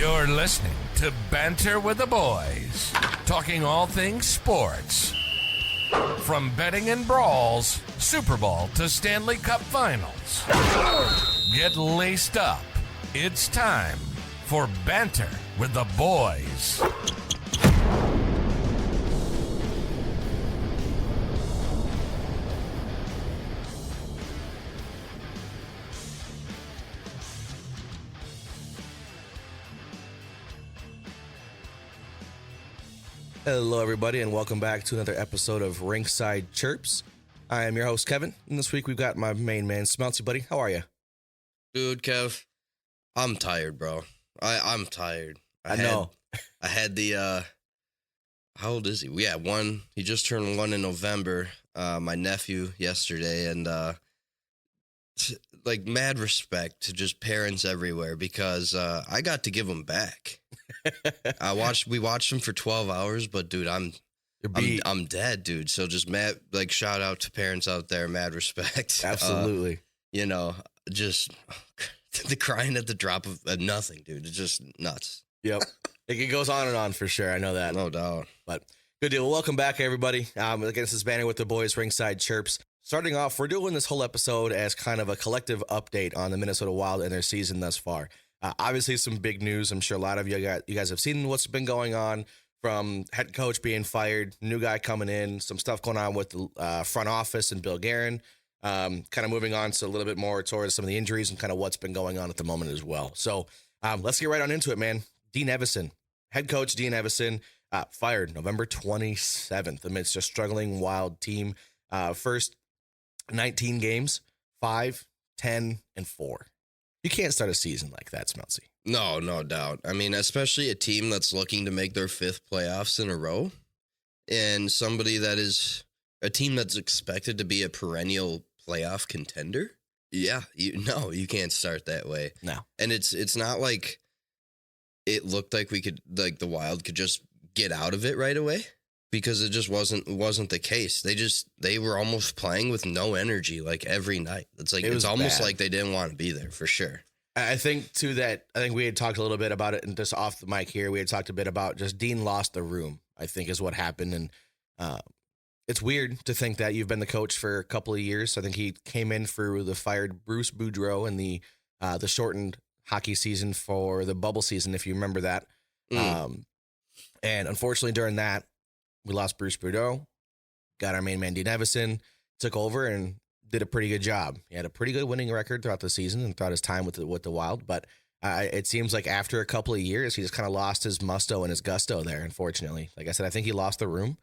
You're listening to Banter with the Boys, talking all things sports. From betting and brawls, Super Bowl to Stanley Cup Finals. Get laced up. It's time for Banter with the Boys. Hello, everybody, and welcome back to another episode of Rinkside Chirps. I am your host, Kevin, and this week we've got my main man, Smeltzy, buddy. How are you? Dude, Kev, I'm tired, bro. I'm tired. I know. I had the, how old is he? Yeah, one. He just turned 1 in November, my nephew yesterday, and, like, mad respect to just parents everywhere because I got to give him back. We watched him for 12 hours, but dude, I'm dead, dude. So just mad, like, shout out to parents out there, mad respect. Absolutely. Just the crying at the drop of nothing, dude. It's just nuts. Yep. It goes on and on for sure. I know that. No doubt. But good deal. Well, welcome back, everybody. Again, this is Banter with the Boys, Rinkside Chirps. Starting off, we're doing this whole episode as kind of a collective update on the Minnesota Wild and their season thus far. Obviously, some big news. I'm sure a lot of you guys have seen what's been going on, from head coach being fired, new guy coming in, some stuff going on with the front office and Bill Guerin, kind of moving on to a little bit more towards some of the injuries and kind of what's been going on at the moment as well. So let's get right on into it, man. Dean Evason, head coach Dean Evason, fired November 27th amidst a struggling Wild team. First 19 games, 5, 10, and 4. You can't start a season like that, Smeltzy. No doubt. I mean, especially a team that's looking to make their 5th playoffs in a row, and somebody that is a team that's expected to be a perennial playoff contender. Yeah, you can't start that way. No. And it's not like it looked like the Wild could just get out of it right away, because it just wasn't the case. They were almost playing with no energy, like, every night. It's almost bad. like they didn't want to be there, for sure. I think we had talked a little bit about it, and just off the mic here, we had talked a bit about just Dean lost the room, I think, is what happened. And it's weird to think that you've been the coach for a couple of years. I think he came in for the fired Bruce Boudreau in the shortened hockey season for the bubble season, if you remember that. And unfortunately, during that, we lost Bruce Boudreau, got our main man, Dean Evason, took over and did a pretty good job. He had a pretty good winning record throughout the season and throughout his time with the Wild. But it seems like after a couple of years, he just kind of lost his musto and his gusto there, unfortunately. Like I said, I think he lost the room.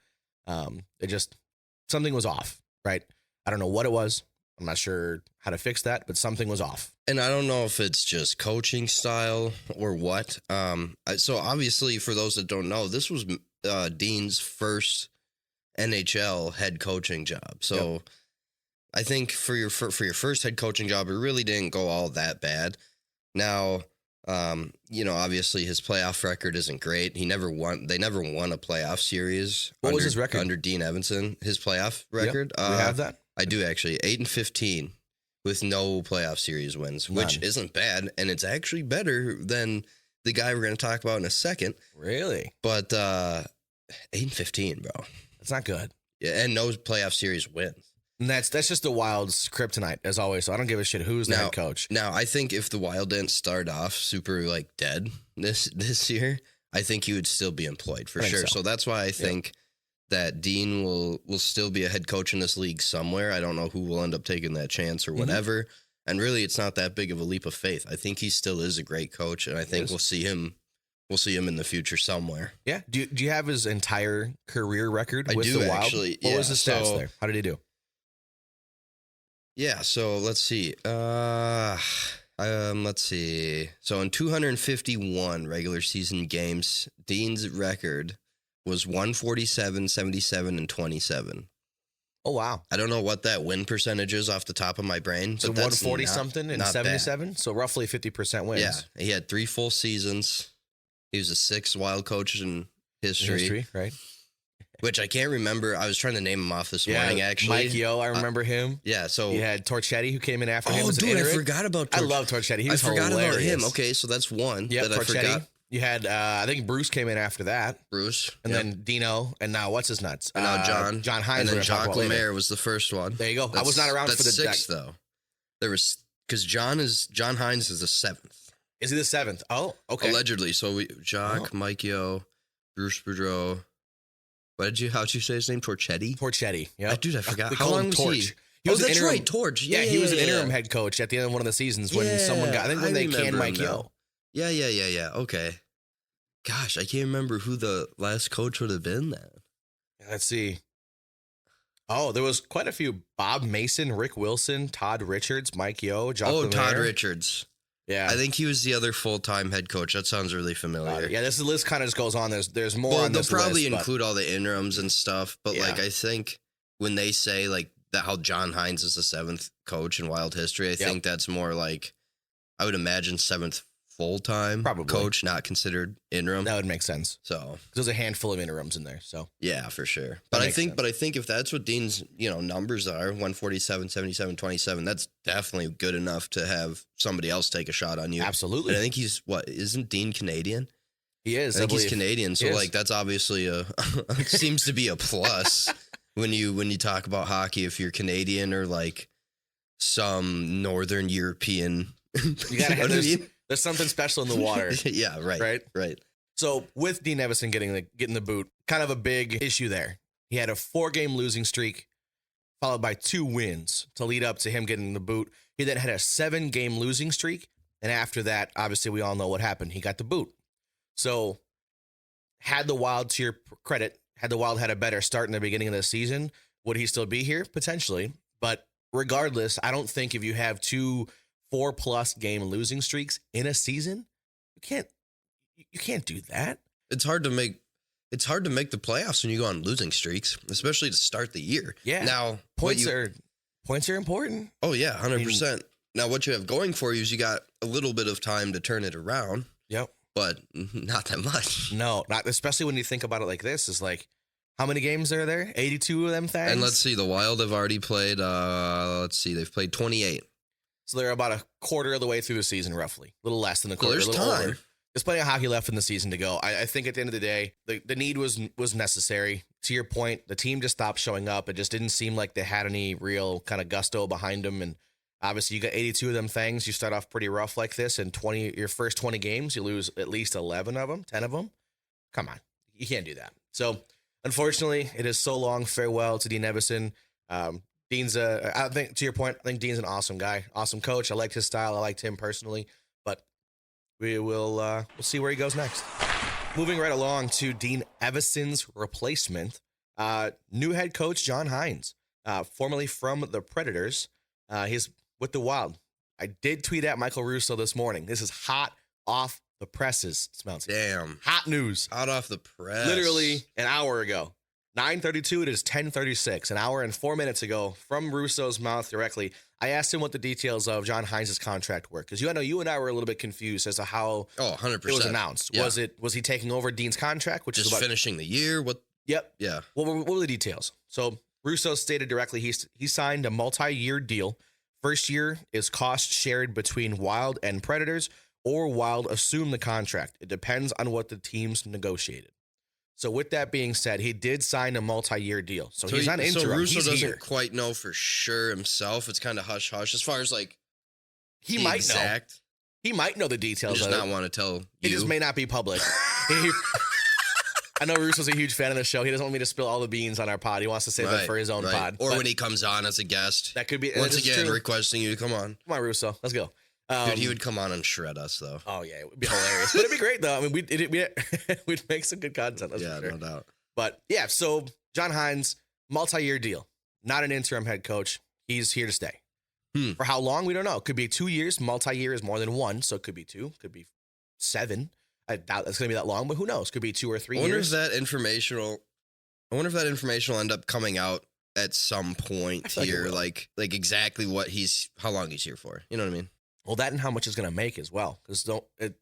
Something was off, right? I don't know what it was. I'm not sure how to fix that, but something was off. And I don't know if it's just coaching style or what. So obviously, for those that don't know, this was Dean's first NHL head coaching job. So yep. I think for your first head coaching job, it really didn't go all that bad. Now, obviously his playoff record isn't great. They never won a playoff series. What was his record under Dean Evason? His playoff record. Yep. We have that. I do, actually. 8-15 with no playoff series wins, which isn't bad, and it's actually better than the guy we're going to talk about in a second. Really? But 8-15, bro. That's not good. Yeah, and no playoff series wins. And that's just the Wild's kryptonite, as always. So I don't give a shit who's the head coach. Now, I think if the Wild didn't start off super, like, dead this year, I think he would still be employed for sure. So that's why I think that Dean will still be a head coach in this league somewhere. I don't know who will end up taking that chance or whatever. And really, it's not that big of a leap of faith. I think he still is a great coach, and I think we'll see him in the future somewhere. Yeah. Do you have his entire career record with the Wild? Actually. What was his stats there? How did he do? Yeah, so let's see. Let's see. So in 251 regular season games, Dean's record was 147, 77, and 27. Oh, wow. I don't know what that win percentage is off the top of my brain. So 140 something and 77? Bad. So roughly 50% wins. Yeah. He had 3 full seasons. He was the 6th Wild coach in history. Right. Which I can't remember. I was trying to name him off this morning, actually. Mike Yo, I remember him. Yeah, so... You had Torchetti, who came in after him. Oh, dude, I forgot about Torchetti. I love Torchetti. He was I forgot hilarious. about him. Okay, so that's one that I forgot. You had, I think Bruce came in after that. Bruce. And then Dino, and now what's his nuts? And now John. John Hines. And then Jacques Lemaire was the first one. There you go. I was not around for the sixth, though. There was, because John Hines is the 7th. Is he the 7th? Oh, okay. Allegedly. So Jacques, Mike Yo, Bruce Boudreau. How'd you say his name? Torchetti. Yeah. Dude, I forgot. They How call long him was Torch. he? He was that's interim, right, Torch. Yeah, he was an interim head coach at the end of one of the seasons when someone got, I think when they canned Mike Yo. Yeah. Okay. Gosh, I can't remember who the last coach would have been then. Let's see. Oh, there was quite a few. Bob Mason, Rick Wilson, Todd Richards, Mike Yo, Jacques Lemaire. Todd Richards. Yeah. I think he was the other full-time head coach. That sounds really familiar. Yeah, this list kind of just goes on. There's more on they'll this probably list, include all the interims and stuff, but Yeah. like I think when they say like that how John Hines is the 7th coach in Wild history, I think that's more like I would imagine 7th full-time coach, not considered interim. That would make sense. So there's a handful of interims in there. So yeah, for sure. But I think if that's what Dean's numbers are, 147, 77, 27, that's definitely good enough to have somebody else take a shot on you. Absolutely. And I think isn't Dean Canadian? He is. I think he's Canadian, so like that's obviously seems to be a plus when you talk about hockey if you're Canadian or like some Northern European. You gotta have there's something special in the water. Yeah, right. So with Dean Evason getting the boot, kind of a big issue there. He had a 4-game losing streak, followed by 2 wins to lead up to him getting the boot. He then had a 7-game losing streak, and after that, obviously we all know what happened. He got the boot. So had the Wild, to your credit, had a better start in the beginning of the season, would he still be here? Potentially. But regardless, I don't think if you have 2 4+ game losing streaks in a season, you can't do that. It's hard to make the playoffs when you go on losing streaks, especially to start the year. Yeah. Now points are important. Oh yeah, 100%. Now what you have going for you is you got a little bit of time to turn it around. Yep. But not that much. No, not especially when you think about it like this. Is like, how many games are there? 82 of them things. And let's see, the Wild have already played. They've played 28. So they're about a quarter of the way through the season, roughly. A little less than a quarter. There's time. Over. There's plenty of hockey left in the season to go. I think at the end of the day, the need was necessary. To your point, the team just stopped showing up. It just didn't seem like they had any real kind of gusto behind them. And obviously, you got 82 of them things. You start off pretty rough like this, and your first 20 games, you lose at least 11 of them, 10 of them. Come on, you can't do that. So, unfortunately, it is so long farewell to Dean Evason. Dean's I think to your point, I think Dean's an awesome guy, awesome coach. I liked his style. I liked him personally, but we'll see where he goes next. Moving right along to Dean Evason's replacement, new head coach John Hines, formerly from the Predators. He's with the Wild. I did tweet at Michael Russo this morning. This is hot off the presses, Smeltzy. Damn. Hot news. Hot off the press. Literally an hour ago. 9:32, it is 10:36. An hour and 4 minutes ago, from Russo's mouth directly, I asked him what the details of John Hines' contract were. Because you and I were a little bit confused as to how 100%. it was announced. Yeah. Was he taking over Dean's contract? Which just is about finishing the year? What? Yep. Yeah. What were the details? So Russo stated directly he signed a multi-year deal. First year is cost shared between Wild and Predators, or Wild assume the contract. It depends on what the teams negotiated. So with that being said, he did sign a multi-year deal. So he's not interim. So Russo he's doesn't here. quite know for sure himself. It's kind of hush-hush as far as like He might know. He might know the details. He does of not it. want to tell you. It just may not be public. I know Russo's a huge fan of the show. He doesn't want me to spill all the beans on our pod. He wants to save that for his own pod. Or when he comes on as a guest. That could be. Once again, requesting you to come on. Come on, Russo. Let's go. Dude, he would come on and shred us, though. Oh, yeah. It would be hilarious. But it'd be great, though. I mean, we'd make some good content. That's for sure. No doubt. But, yeah, so John Hines, multi-year deal. Not an interim head coach. He's here to stay. For how long? We don't know. It could be 2 years. Multi-year is more than one, so it could be 2. Could be 7. I doubt that's going to be that long, but who knows? Could be 2 or 3 years. I wonder if that information will end up coming out at some point here, like exactly how long he's here for. You know what I mean? Well, that and how much it's going to make as well. Because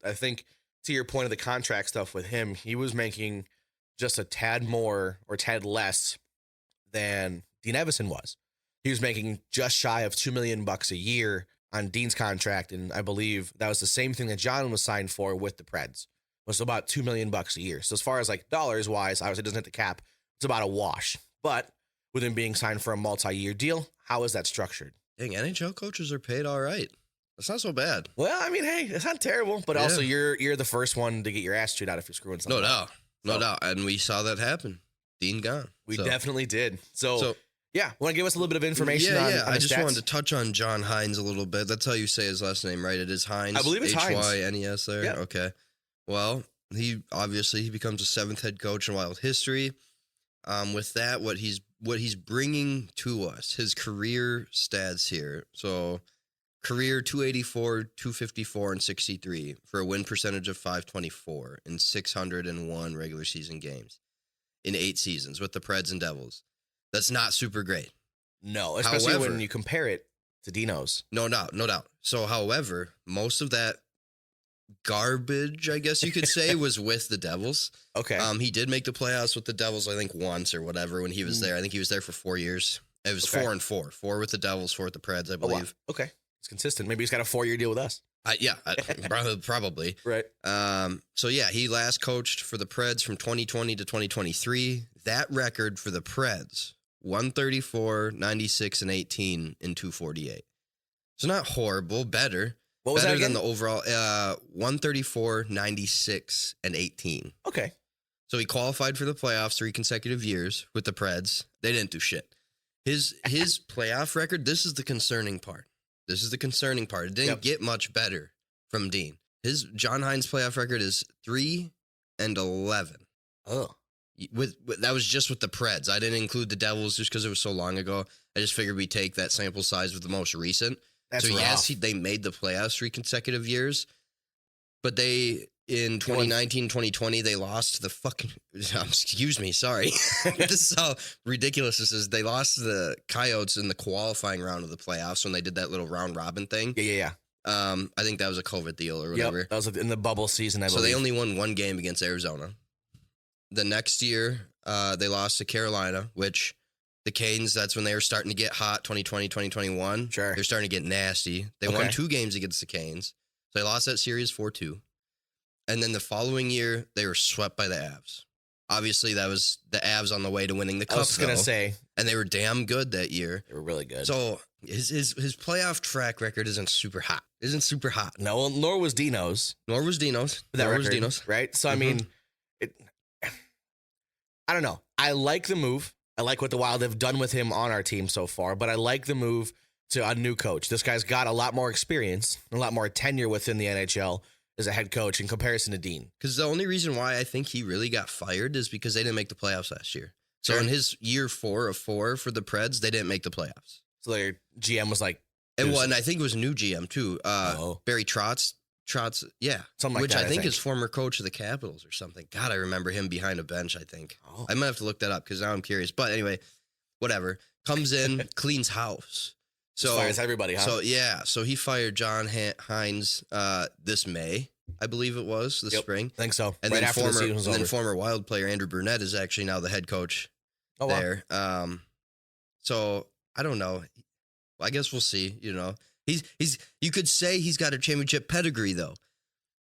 I think to your point of the contract stuff with him, he was making just a tad more or tad less than Dean Evason was. He was making just shy of $2 million a year on Dean's contract, and I believe that was the same thing that John was signed for with the Preds. was about $2 million a year. So as far as like dollars wise, obviously it doesn't hit the cap. It's about a wash. But with him being signed for a multi-year deal, how is that structured? Dang, NHL coaches are paid all right. That's not so bad. Well, I mean, hey, it's not terrible, but also you're the first one to get your ass chewed out if you're screwing something. No doubt. And we saw that happen. Dean gone. We definitely did. So yeah, want to give us a little bit of information on I just stats? wanted to touch on John Hines a little bit. That's how you say his last name, right? It is Hines. I believe it's Hines. Hynes there. Yeah. Okay. Well, he becomes a 7th head coach in Wild history. With that, what he's bringing to us, his career stats here. So, career 284, 254, and 63 for a win percentage of 524 in 601 regular season games in 8 seasons with the Preds and Devils. That's not super great. No, especially when you compare it to Dino's. No doubt. So, however, most of that garbage, I guess you could say, was with the Devils. Okay. He did make the playoffs with the Devils, I think, once or whatever when he was there. I think he was there for 4 years. It was 4 and 4. 4 with the Devils, 4 with the Preds, I believe. Oh, wow. Okay. It's consistent. Maybe he's got a 4-year deal with us. Probably. Right. So, yeah, he last coached for the Preds from 2020 to 2023. That record for the Preds, 134, 96, and 18 in 248. So not horrible, better. What was better that again? than the overall 134, 96, and 18. Okay. So he qualified for the playoffs 3 consecutive years with the Preds. They didn't do shit. His playoff record, this is the concerning part. It didn't get much better from Dean. His John Hines playoff record is 3-11. Oh. With that was just with the Preds. I didn't include the Devils just because it was so long ago. I just figured we'd take that sample size with the most recent. That's so rough. yes, they made the playoffs 3 consecutive years, but they in 2019, 2020 they lost to the fucking. Excuse me, sorry. This is how ridiculous this is. They lost to the Coyotes in the qualifying round of the playoffs when they did that little round robin thing. Yeah. I think that was a COVID deal or whatever. Yep, that was in the bubble season, I believe. So they only won 1 game against Arizona. The next year, they lost to Carolina, which the Canes, that's when they were starting to get hot, 2020, 2021. Sure. They're starting to get nasty. They won 2 games against the Canes. So they lost that series 4-2. And then the following year, they were swept by the Avs. Obviously, that was the Avs on the way to winning the Cup, I was going to say. And they were damn good that year. They were really good. So his playoff track record isn't super hot. No, nor was Dino's. Nor was Dino's. Right? So, I mean, I don't know. I like the move. I like what the Wild have done with him on our team so far, but I like the move to a new coach. This guy's got a lot more experience, a lot more tenure within the NHL as a head coach in comparison to Dean. Because the only reason why I think he really got fired is because they didn't make the playoffs last year. So in his year 4 of 4 for the Preds, they didn't make the playoffs. So their GM was like... And I think it was a new GM too. Barry Trotz, yeah. Something like which that, I think is former coach of the Capitals or something. God, I remember him behind a bench, I think. Oh. I might have to look that up because now I'm curious. But anyway, whatever. Comes in, cleans house. So fires everybody, huh? So, yeah. So he fired John Hines this May, I believe it was, this spring. I think so. And right then after the season was over. then former Wild player Andrew Burnett is actually now the head coach there. Wow. So I don't know. I guess we'll see, you know. He's you could say he's got a championship pedigree though.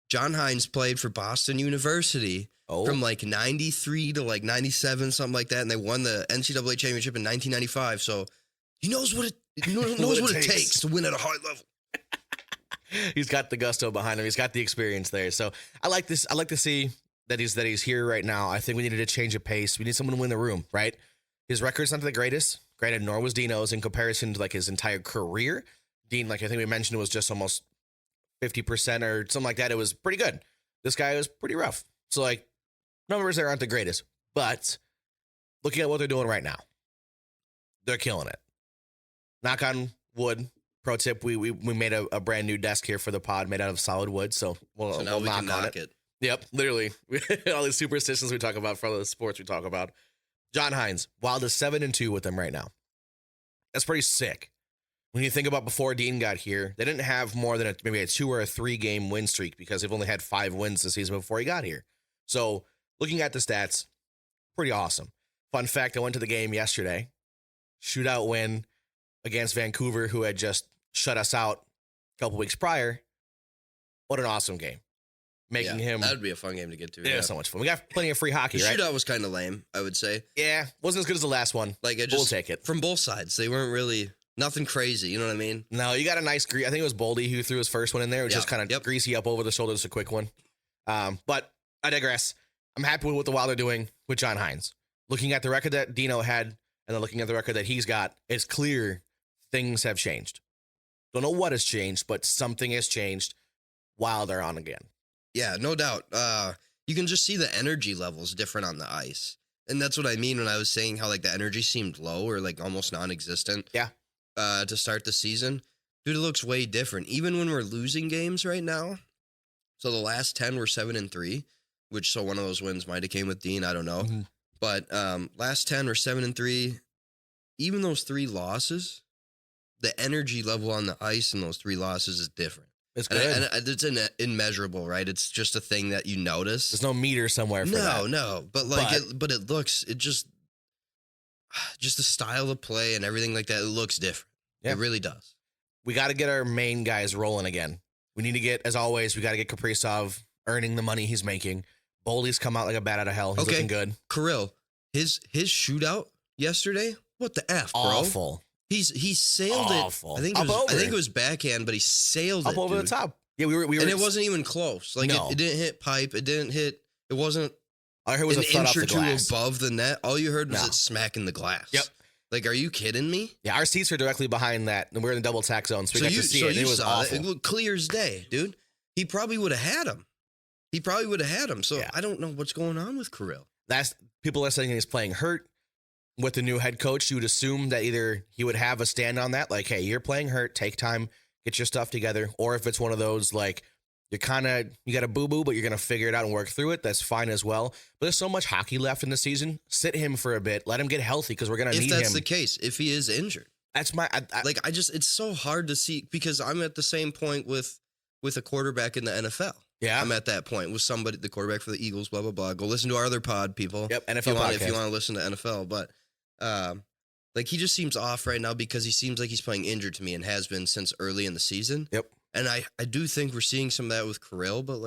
John Hines played for Boston University from like 93 to like 97, something like that, and they won the NCAA championship in 1995. So he knows what it takes to win at a high level. He's got the gusto behind him. He's got the experience there. So I like this. I like to see that he's here right now. I think we needed a change of pace. We need someone to win the room, right? His record's not the greatest. Granted, nor was Dino's in comparison to like his entire career. Dean, like I think we mentioned, was just almost 50% or something like that. It was pretty good. This guy was pretty rough. So like numbers there aren't the greatest, but looking at what they're doing right now, they're killing it. Knock on wood. Pro tip: we made a brand new desk here for the pod, made out of solid wood. So we'll knock on it. Yep, literally. All these superstitions we talk about for all the sports we talk about. John Hines, Wild is 7-2 with them right now. That's pretty sick. When you think about before Dean got here, they didn't have more than maybe a 2 or a 3 game win streak because they've only had 5 wins this season before he got here. So looking at the stats, pretty awesome. Fun fact, I went to the game yesterday. Shootout win against Vancouver, who had just shut us out a couple weeks prior. What an awesome game. making him. That would be a fun game to get to. Yeah, so much fun. We got plenty of free hockey, the right? shootout was kind of lame, I would say. Yeah, wasn't as good as the last one. Like, we'll take it. From both sides. They weren't really, nothing crazy, you know what I mean? No, you got a nice, I think it was Boldy who threw his first one in there. It was just kind of greasy up over the shoulder, just a quick one. But I digress. I'm happy with what the Wild are doing with John Hines. Looking at the record that Dino had, and then looking at the record that he's got, it's clear things have changed. Don't know what has changed, but something has changed while they're on again. Yeah, no doubt. You can just see the energy levels different on the ice. And that's what I mean when I was saying how, like, the energy seemed low or, like, almost non-existent. Yeah. To start the season. Dude, it looks way different. Even when we're losing games right now. So the last 10 were 7-3, which, so one of those wins might have came with Dean. I don't know. Mm-hmm. But last 10 were 7-3. Even those 3 losses, the energy level on the ice in those 3 losses is different. It's good. And it's immeasurable, right? It's just a thing that you notice. There's no meter somewhere for that. No. But it just the style of play and everything like that, it looks different. Yeah. It really does. We got to get our main guys rolling again. We need to get, as always, we got to get Kaprizov earning the money he's making. Boldy's come out like a bat out of hell. He's looking good. Kirill, his shootout yesterday, what the F, bro? Awful. He sailed Awful. it. I think it was backhand, but he sailed up it over dude. the top. Yeah, we were, and it wasn't even close. Like it didn't hit pipe. It didn't hit. It wasn't. All I heard was an a thud inch off or the two glass. above the net. All you heard was it smacking the glass. Yep. Like, are you kidding me? Yeah, our seats are directly behind that, and we're in the double tack zone, so we got to see it. It was awful. It looked clear as day, dude. He probably would have had him. So I don't know what's going on with Kirill. People are saying he's playing hurt. With the new head coach, you would assume that either he would have a stand on that, like, hey, you're playing hurt, take time, get your stuff together. Or if it's one of those, like, you got a boo-boo, but you're going to figure it out and work through it, that's fine as well. But there's so much hockey left in the season. Sit him for a bit. Let him get healthy because we're going to need him. If that's the case, if he is injured. That's my... it's so hard to see because I'm at the same point with a quarterback in the NFL. Yeah. I'm at that point with somebody, the quarterback for the Eagles, blah, blah, blah. Go listen to our other pod, people. Yep, NFL if you want to listen to NFL. But... he just seems off right now because he seems like he's playing injured to me and has been since early in the season. Yep. And I do think we're seeing some of that with Kirill, but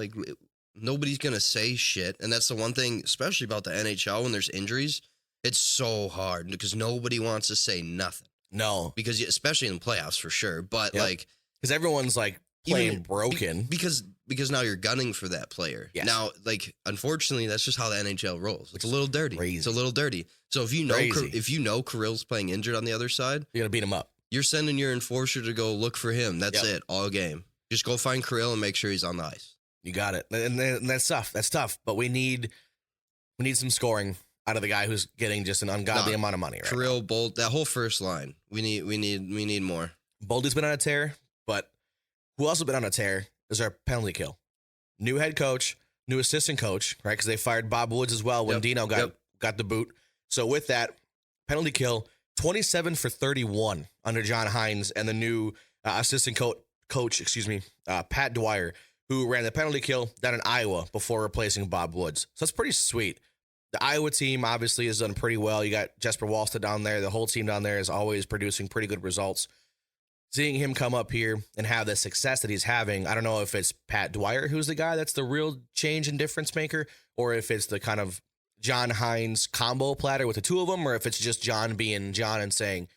nobody's going to say shit. And that's the one thing, especially about the NHL when there's injuries, it's so hard because nobody wants to say nothing. No. Because especially in the playoffs for sure. But because everyone's playing broken. Because now you're gunning for that player. Yes. Now, unfortunately, that's just how the NHL rolls. It's a little dirty. Crazy. It's a little dirty. So if you know Kirill's playing injured on the other side, you're gonna beat him up. You're sending your enforcer to go look for him. That's it, all game. Just go find Kirill and make sure he's on the ice. You got it. And that's tough. That's tough. But we need some scoring out of the guy who's getting just an ungodly amount of money. Right Kirill, Bolt, that whole first line. We need more. Boldy's been on a tear, but who else has been on a tear is our penalty kill. New head coach, new assistant coach, right? Because they fired Bob Woods as well when Dino got the boot. So with that, penalty kill, 27 for 31 under John Hines and the new assistant coach, Pat Dwyer, who ran the penalty kill down in Iowa before replacing Bob Woods. So that's pretty sweet. The Iowa team obviously has done pretty well. You got Jesper Wallstedt down there. The whole team down there is always producing pretty good results. Seeing him come up here and have the success that he's having, I don't know if it's Pat Dwyer who's the guy that's the real change and difference maker, or if it's the kind of John Hines combo platter with the two of them, or if it's just John being John and saying,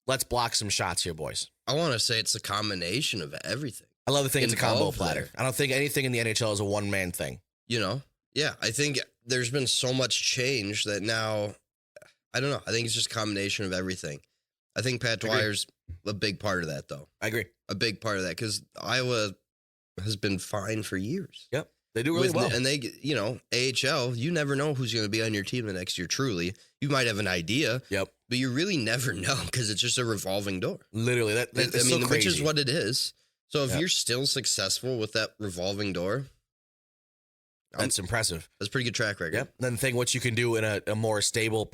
let's block some shots here, boys. I want to say it's a combination of everything. I love the thing it's a combo platter. I don't think anything in the NHL is a one-man thing. Yeah, I think there's been so much change that now, I don't know. I think it's just a combination of everything. I think Pat Dwyer's a big part of that, though. I agree. A big part of that, because Iowa has been fine for years. Yep. They do really well. And they, AHL, you never know who's going to be on your team the next year, truly. You might have an idea. Yep. But you really never know because it's just a revolving door. Literally. That's so crazy. Which is what it is. So if you're still successful with that revolving door, that's impressive. That's a pretty good track record. Yep. Then think what you can do in a more stable,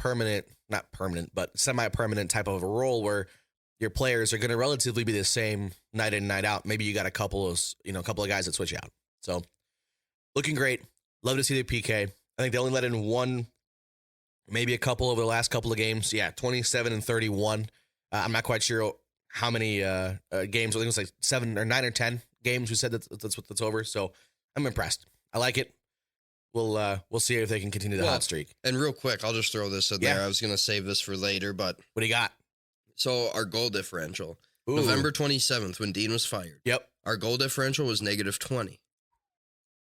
not permanent, but semi-permanent type of a role where your players are going to relatively be the same night in, night out. Maybe you got a couple of guys that switch out. So looking great. Love to see the PK. I think they only let in one, maybe a couple over the last couple of games. Yeah, 27 and 31. I'm not quite sure how many games. I think it was like 7 or 9 or 10 games we said that's over. So I'm impressed. I like it. We'll see if they can continue the hot streak. And real quick, I'll just throw this in there. I was going to save this for later, but what do you got? So our goal differential, Ooh. November 27th, when Dean was fired. Yep. Our goal differential was -20.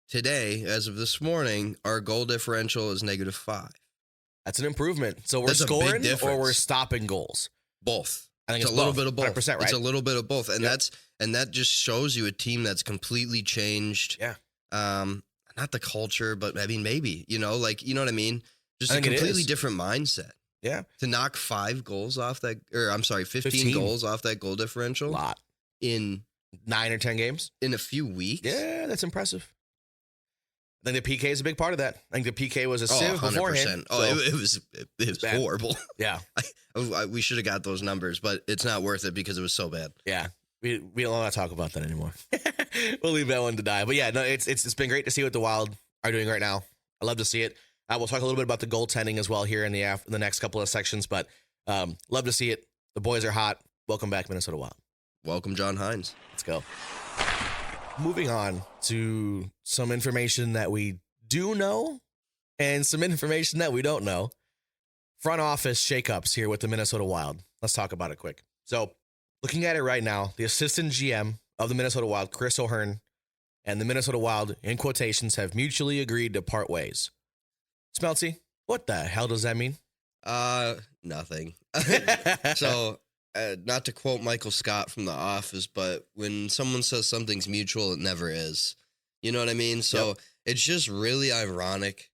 Today, as of this morning, our goal differential is -5. That's an improvement. So we're That's a big scoring or difference. we're stopping goals. Both. I think it's it's a little both. bit of both. 100%, right? It's a little bit of both, and Yep. that just shows you a team that's completely changed. Yeah. Not the culture, but I mean, maybe, you know what I mean? Just I a think it completely is. different mindset. Yeah. To knock 5 goals off that, or I'm sorry, 15 goals off that goal A differential lot. in 9 or 10 games. a few weeks. Yeah, that's impressive. I think the PK is a big part of that. I think the PK was a sieve 100%. beforehand. Oh, so- it was bad. horrible. Yeah. We should have got those numbers, but it's not worth it because it was so bad. Yeah. We don't want to talk about that anymore. We'll leave that one to die. But yeah, no, it's been great to see what the Wild are doing right now. I love to see it. We'll talk a little bit about the goaltending as well here in the next couple of sections, but love to see it. The boys are hot. Welcome back, Minnesota Wild. Welcome, John Hines. Let's go. Moving on to some information that we do know and some information that we don't know. Front office shakeups here with the Minnesota Wild. Let's talk about it quick. So looking at it right now, the assistant GM of the Minnesota Wild, Chris O'Hearn, and the Minnesota Wild, in quotations, have mutually agreed to part ways. Smeltzy, what the hell does that mean? Nothing. So, not to quote Michael Scott from The Office, but when someone says something's mutual, it never is. You know what I mean? So It's just really ironic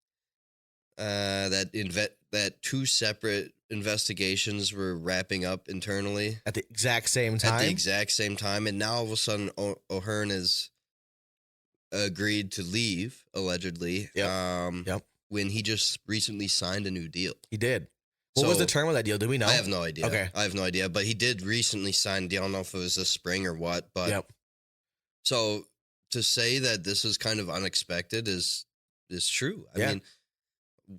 that 2 separate investigations were wrapping up internally At the exact same time? and now all of a sudden O'Hearn has agreed to leave, allegedly. Yep. When he just recently signed a new deal. He did. What was the term of that deal? Do we know? I have no idea. Okay. I have no idea, but he did recently sign a deal. I don't know if it was this spring or what, but so to say that this is kind of unexpected is true. I mean,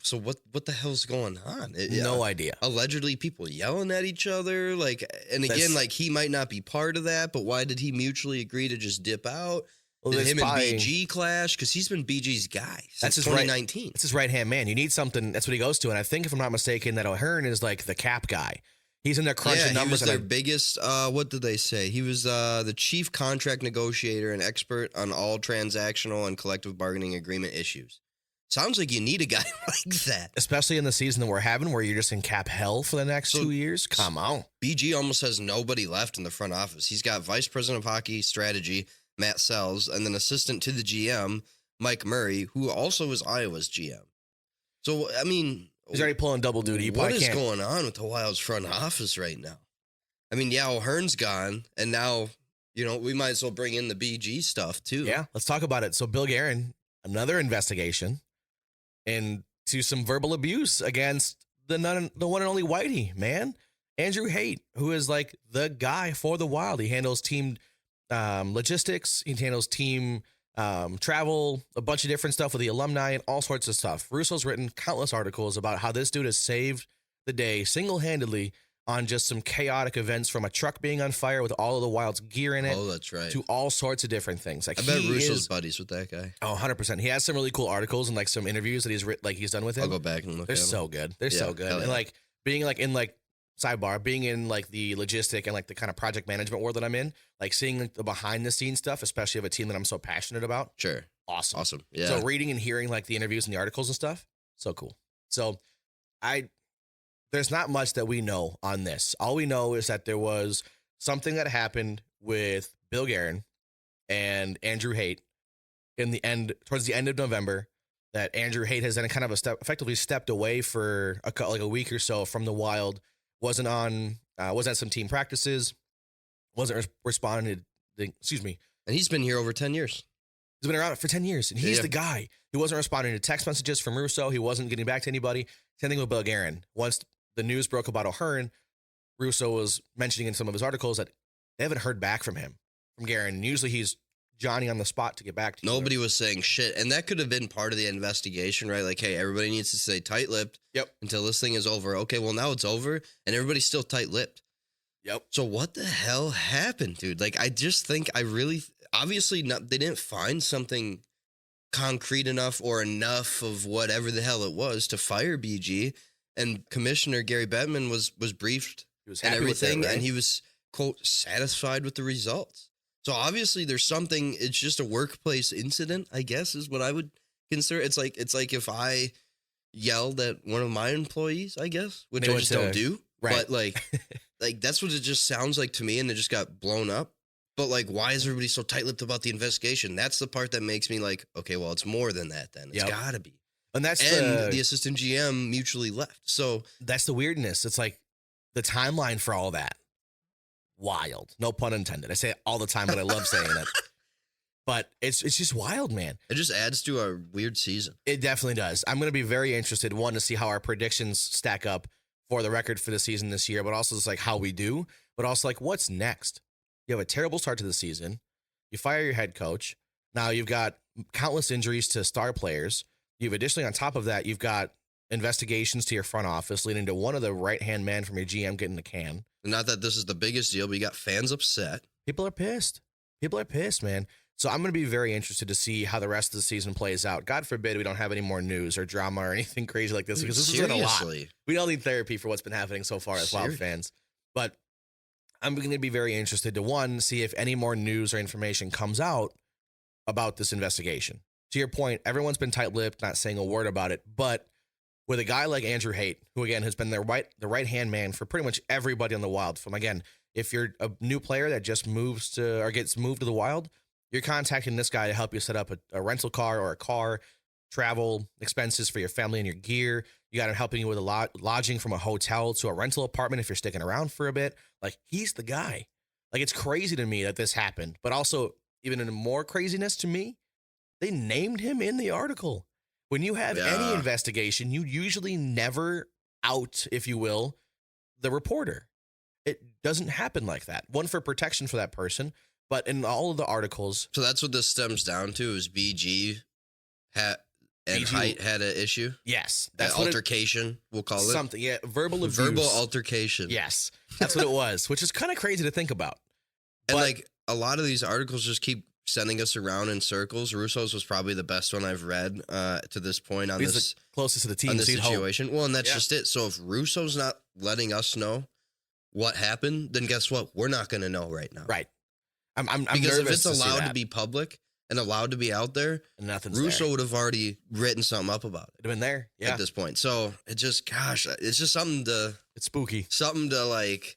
so what the hell's going on? No idea. Allegedly people yelling at each other, and again, he might not be part of that, but why did he mutually agree to just dip out? Well, Did him and probably- BG clash? Because he's been BG's guy since That's his 2019. It's his right-hand man. You need something. That's what he goes to. And I think, if I'm not mistaken, that O'Hearn is like the cap guy. He's in there crunching numbers. He was their biggest, what did they say? He was the chief contract negotiator and expert on all transactional and collective bargaining agreement issues. Sounds like you need a guy like that. Especially in the season that we're having where you're just in cap hell for the next 2 years. Come on. BG almost has nobody left in the front office. He's got vice president of hockey strategy, Matt Sells, and then assistant to the GM, Mike Murray, who also is Iowa's GM. So, I mean... He's already pulling double duty. What is going on with the Wild's front office right now? I mean, O'Hearn's gone, and now, we might as well bring in the BG stuff, too. Yeah, let's talk about it. So, Bill Guerin, another investigation into some verbal abuse against the one and only Whitey, man. Andrew Haight, who is like the guy for the Wild. He handles team logistics. He handles team travel, a bunch of different stuff with the alumni and all sorts of stuff. Russo's written countless articles about how this dude has saved the day single-handedly on just some chaotic events, from a truck being on fire with all of the Wild's gear in it. Oh, that's right. To all sorts of different things. I bet Russo's buddies with that guy. Oh, 100%. He has some really cool articles and some interviews that he's done with him. I'll go back and look at them. They're so good. They're so good. Yeah. And being in sidebar, being in the logistic and the kind of project management world that I'm in, seeing the behind the scenes stuff, especially of a team that I'm so passionate about. Sure. Awesome. Yeah. So reading and hearing the interviews and the articles and stuff, so cool. So there's not much that we know on this. All we know is that there was something that happened with Bill Guerin and Andrew Haight towards the end of November, that Andrew Haight has then kind of effectively stepped away for a week or so from the Wild. Wasn't at some team practices, wasn't responding to, And he's been here over 10 years. He's been around for 10 years, and he's the guy. He wasn't responding to text messages from Russo. He wasn't getting back to anybody. Same thing with Bill Guerin. Once the news broke about O'Hearn, Russo was mentioning in some of his articles that they haven't heard back from Guerin. And usually he's Johnny on the spot to get back to you. Nobody was saying shit. And that could have been part of the investigation, right? Hey, everybody needs to stay tight-lipped until this thing is over. Okay, well, now it's over, and everybody's still tight-lipped. Yep. So what the hell happened, dude? I just think obviously they didn't find something concrete enough or enough of whatever the hell it was to fire BG. And Commissioner Gary Bettman was briefed He was and happy with everything, it, right? and he was, quote, satisfied with the results. So obviously there's something, it's just a workplace incident, I guess, is what I would consider. It's like if I yelled at one of my employees, I guess, which I just don't do. Right. But like that's what it just sounds like to me, and it just got blown up. But like, why is everybody so tight-lipped about the investigation? That's the part that makes me like, okay, well, it's more than that then. It's gotta be. And that's the assistant GM mutually left. So that's the weirdness. It's like the timeline for all that. Wild. No pun intended. I say it all the time, but I love saying it. But it's just wild, man. It just adds to a weird season. It definitely does. I'm going to be very interested, one, to see how our predictions stack up for the record for the season this year, but also just like how we do, but also like what's next. You have a terrible start to the season. You fire your head coach. Now you've got countless injuries to star players. You've additionally, on top of that, you've got investigations to your front office leading to one of the right-hand men from your GM getting the can. Not that this is the biggest deal, but you got fans upset. People are pissed. People are pissed, man. So I'm going to be very interested to see how the rest of the season plays out. God forbid we don't have any more news or drama or anything crazy like this, because this has been a lot. We all need therapy for what's been happening so far as Wild fans. But I'm going to be very interested to, one, see if any more news or information comes out about this investigation. To your point, everyone's been tight-lipped, not saying a word about it, but with a guy like Andrew Haight, who, again, has been the right-hand man for pretty much everybody on the Wild. From, again, if you're a new player that just moves to or gets moved to the Wild, you're contacting this guy to help you set up a rental car or a car, travel expenses for your family and your gear. You got him helping you with a lodging from a hotel to a rental apartment if you're sticking around for a bit. Like, he's the guy. Like, it's crazy to me that this happened, but also even in more craziness to me, they named him in the article. When you have any investigation, you usually never out, if you will, the reporter. It doesn't happen like that. One, for protection for that person, but in all of the articles. So that's what this stems down to, is BG and Haight had an issue? Yes. That's altercation, we'll call it. Something, yeah. Verbal abuse. Verbal altercation. Yes. That's what it was, which is kind of crazy to think about. And like a lot of these articles just keep sending us around in circles. Russo's was probably the best one I've read to this point on He's this. the closest to the team. On this situation. Well, and that's just it. So if Russo's not letting us know what happened, then guess what? We're not going to know right now. Right. I'm because if it's to allowed to be public and allowed to be out there, Russo would have already written something up about it. It'd have been there, at this point. So it just, gosh, it's just something to. It's spooky. Something to like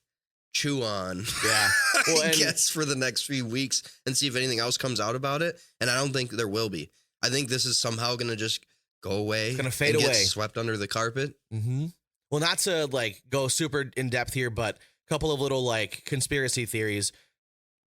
chew on. Yeah. Well, I guess for the next few weeks and see if anything else comes out about it. And I don't think there will be. I think this is somehow going to just go away. It's going to fade away. Get swept under the carpet. Mm-hmm. Well, not to like go super in depth here, but a couple of little like conspiracy theories.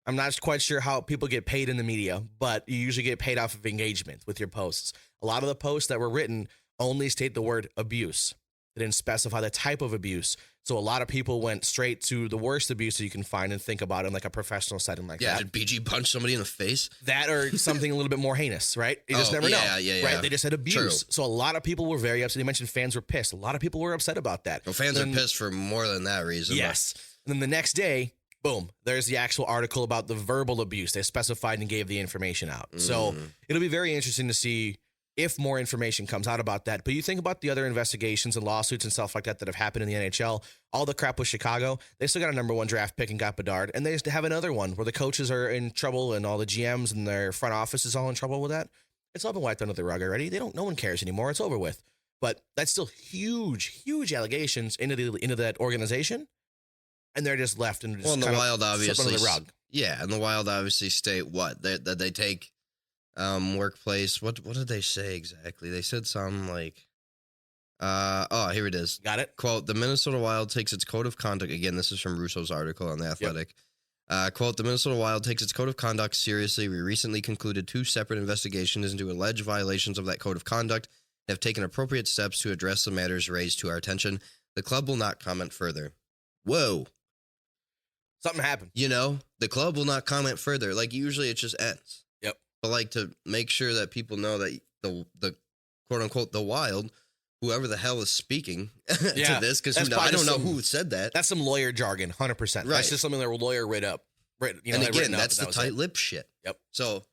I'm not quite sure how people get paid in the media, but you usually get paid off of engagement with your posts. A lot of the posts that were written only state the word abuse. They didn't specify the type of abuse. So a lot of people went straight to the worst abuse that you can find and think about in like a professional setting like that. Yeah, did BG punch somebody in the face? That or something a little bit more heinous, right? You just never know. Yeah. Right? They just said abuse. True. So a lot of people were very upset. You mentioned fans were pissed. A lot of people were upset about that. Well, fans are pissed for more than that reason. Yes. And then the next day, boom, there's the actual article about the verbal abuse. They specified and gave the information out. So it'll be very interesting to see if more information comes out about that. But you think about the other investigations and lawsuits and stuff like that that have happened in the NHL, all the crap with Chicago, they still got a number one draft pick and got Bedard, and they just have another one where the coaches are in trouble and all the GMs and their front office is all in trouble with that. It's all been wiped under the rug already. No one cares anymore. It's over with. But that's still huge allegations into that organization, and they're just left and just the Wild obviously under the rug. Yeah, and the Wild obviously state what that they take. Workplace. What did they say exactly? They said something like, here it is. Got it. Quote, the Minnesota Wild takes its code of conduct. Again, this is from Russo's article on The Athletic. Yep. Quote, the Minnesota Wild takes its code of conduct seriously. We recently concluded 2 separate investigations into alleged violations of that code of conduct and have taken appropriate steps to address the matters raised to our attention. The club will not comment further. Whoa. Something happened. The club will not comment further. Like, usually it just ends. But like to make sure that people know that the quote unquote the Wild, whoever the hell is speaking to this, because I don't know who said that. That's some lawyer jargon, 100%. Right. That's just something that a lawyer read up. And again, that's the tight lip shit. Yep. So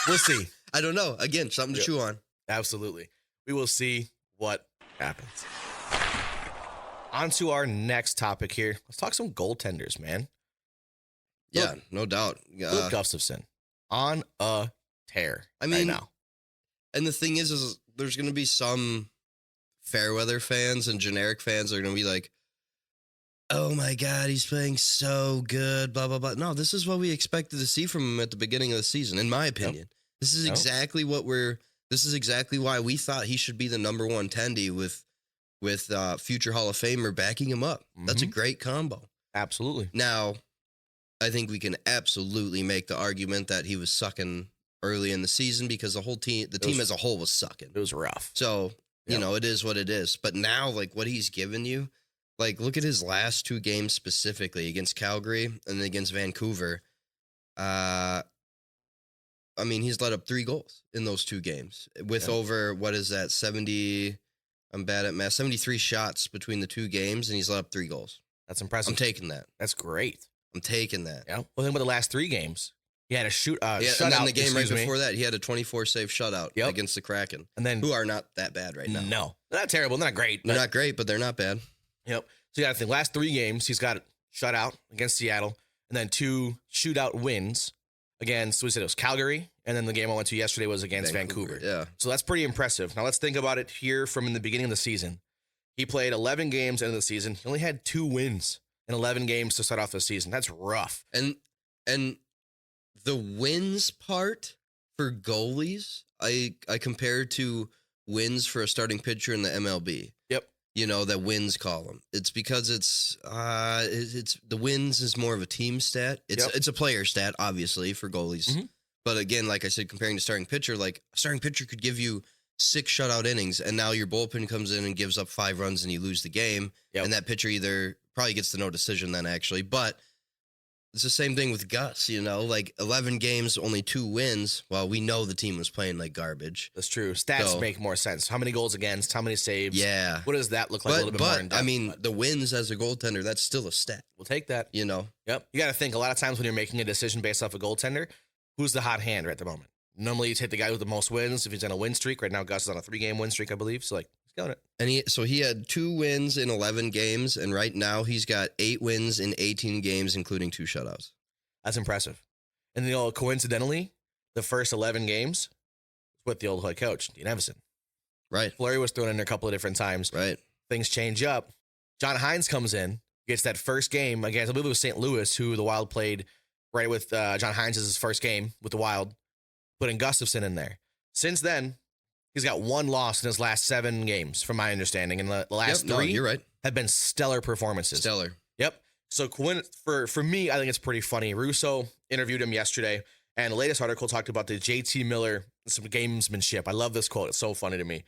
We'll see. I don't know. Again, something to chew on. Absolutely. We will see what happens. On to our next topic here. Let's talk some goaltenders, man. Yeah, no doubt. Luke Gustafsson on a tear. I mean, right now. And the thing is there's going to be some fair weather fans and generic fans that are going to be like, oh my God, he's playing so good, blah, blah, blah. No, this is what we expected to see from him at the beginning of the season, in my opinion. Yep. This is exactly this is exactly why we thought he should be the number one tendy with future Hall of Famer backing him up. Mm-hmm. That's a great combo. Absolutely. Now, I think we can absolutely make the argument that he was sucking early in the season because the team as a whole was sucking. It was rough. So, you know, it is what it is. But now, like, what he's given you, like, look at his last 2 games specifically against Calgary and then against Vancouver. I mean, he's let up 3 goals in those 2 games with over, what is that, 70, I'm bad at math, 73 shots between the 2 games, and he's let up 3 goals. That's impressive. I'm taking that. That's great. I'm taking that. Yeah. Well, then with the last 3 games, he had a shutout. And then the game right before that, he had a 24-save shutout against the Kraken, and then, who are not that bad right now. No, they're not terrible. They're not great. They're not great, but they're not bad. Yep. So you got to think, last 3 games, he's got shutout against Seattle, and then 2 shootout wins against, we said it was Calgary, and then the game I went to yesterday was against Vancouver. Yeah. So that's pretty impressive. Now let's think about it here from in the beginning of the season. He played 11 games into the season. He only had 2 wins in 11 games to start off the season. That's rough. And the wins part for goalies, I compare to wins for a starting pitcher in the MLB. Yep. You know, that wins column. It's because it's the wins is more of a team stat. It's a player stat, obviously, for goalies. Mm-hmm. But again, like I said, comparing to starting pitcher, like a starting pitcher could give you 6 shutout innings, and now your bullpen comes in and gives up 5 runs, and you lose the game. Yep. And that pitcher either probably gets the no decision then, actually. But it's the same thing with Gus, you know, like 11 games, only 2 wins. Well, we know the team was playing like garbage. That's true. Stats make more sense. How many goals against? How many saves? Yeah. What does that look like a little bit more in depth? I mean, the wins as a goaltender, that's still a stat. We'll take that. You know? Yep. You got to think a lot of times when you're making a decision based off a goaltender, who's the hot hand right at the moment? Normally you take the guy with the most wins if he's on a win streak. Right now, Gus is on a 3-game win streak, I believe. So, like, he's got it. And he had 2 wins in 11 games, and right now he's got 8 wins in 18 games, including 2 shutouts. That's impressive. And, you know, coincidentally, the first 11 games with the old head coach, Dean Evason. Right. Fleury was thrown in there a couple of different times. Right. Things change up. John Hines comes in, gets that first game against, I believe it was St. Louis, who the Wild played right with John Hines' first game with the Wild, putting Gustafsson in there. Since then, he's got 1 loss in his last 7 games, from my understanding. And the last 3 you're right. have been stellar performances. Stellar. Yep. So for me, I think it's pretty funny. Russo interviewed him yesterday, and the latest article talked about the JT Miller, some gamesmanship. I love this quote. It's so funny to me.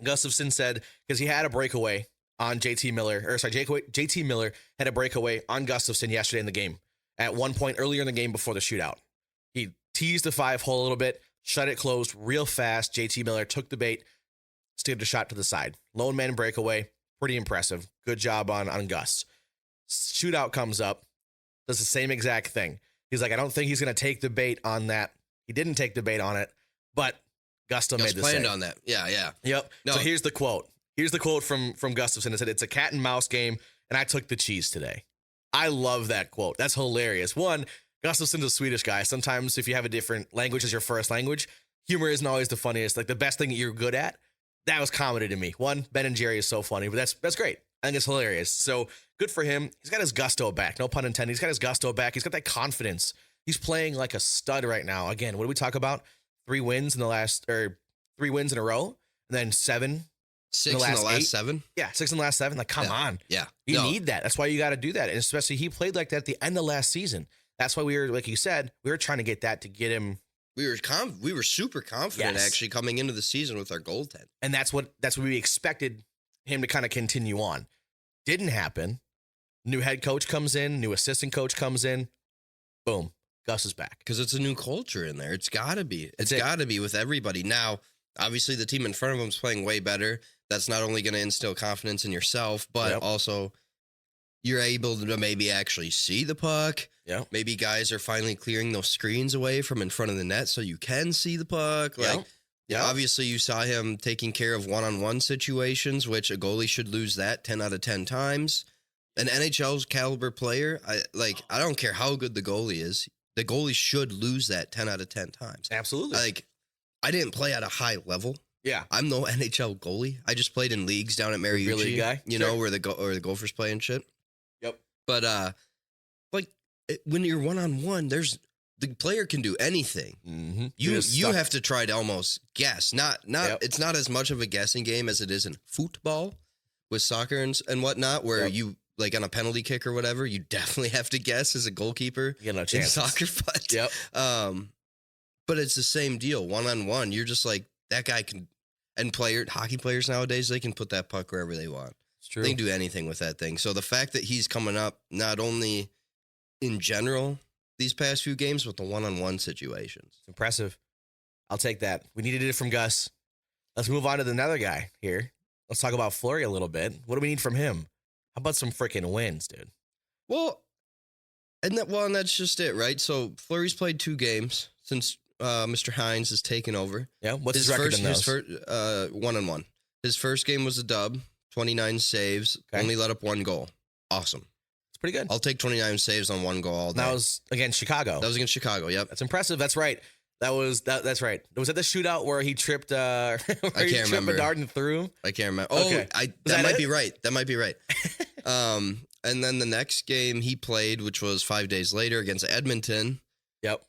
Gustafsson said, because he had a breakaway on JT Miller had a breakaway on Gustafsson yesterday in the game. At one point earlier in the game before the shootout, he teased the 5-hole a little bit, shut it closed real fast. JT Miller took the bait, steered the shot to the side. Lone man breakaway, pretty impressive. Good job on Gus. Shootout comes up, does the same exact thing. He's like, I don't think he's going to take the bait on that. He didn't take the bait on it, but Gus still made the save. Planned on that. Yeah. Yep. No. So here's the quote. Here's the quote from Gustafsson. It said, "It's a cat and mouse game, and I took the cheese today." I love that quote. That's hilarious. One, Gustafsson's a Swedish guy. Sometimes if you have a different language as your first language, humor isn't always the funniest. Like the best thing that you're good at, that was comedy to me. One, Ben and Jerry is so funny, but that's great. I think it's hilarious. So good for him. He's got his gusto back. No pun intended. He's got his gusto back. He's got that confidence. He's playing like a stud right now. Again, what do we talk about? 3 wins in a row, and then 7. 6 in the last 7? Yeah, 6 in the last 7. Like, come on. Yeah. You need that. That's why you got to do that. And especially he played like that at the end of last season. That's why we were, like you said, we were trying to get that to get him. We were super confident actually coming into the season with our goaltend. And that's what we expected him to kind of continue on. Didn't happen. New head coach comes in, new assistant coach comes in. Boom. Gus is back. Because it's a new culture in there. It's got to be. It's got to be with everybody. Now, obviously, the team in front of him is playing way better. That's not only going to instill confidence in yourself, but also, you're able to maybe actually see the puck. Yeah. Maybe guys are finally clearing those screens away from in front of the net so you can see the puck. Like, Yeah. obviously you saw him taking care of one-on-one situations, which a goalie should lose that 10 out of 10 times. An NHL's caliber player, I don't care how good the goalie is, the goalie should lose that 10 out of 10 times. Absolutely. Like, I didn't play at a high level. Yeah. I'm no NHL goalie. I just played in leagues down at Mariucci, guy? you know, where the Gophers play and shit. Yep. But when you're one-on-one, the player can do anything. Mm-hmm. You have to try to almost guess. It's not as much of a guessing game as it is in football with soccer and whatnot, where you, like on a penalty kick or whatever, you definitely have to guess as a goalkeeper. You got no in chance. soccer, but it's the same deal. One-on-one, you're just like, that guy can, and hockey players nowadays, they can put that puck wherever they want. It's true. They can do anything with that thing. So the fact that he's coming up, not only in general these past few games, but the one-on-one situations. It's impressive. I'll take that. We needed it from Gus. Let's move on to another guy here. Let's talk about Fleury a little bit. What do we need from him? How about some freaking wins, dude? Well, and that's just it, right? So Fleury's played 2 games since Mr. Hines has taken over. Yeah, what's his record in those? His first, 1-on-1. His first game was a dub, 29 saves, only let up 1 goal. Awesome. It's pretty good. I'll take 29 saves on 1 goal all day. That was against Chicago. That was against Chicago, yep. That's impressive. That's right. That's right. Was that the shootout where he tripped I can't remember. Bedard and threw? I can't remember. Okay. That might be right. That might be right. And then the next game he played, which was 5 days later against Edmonton. Yep.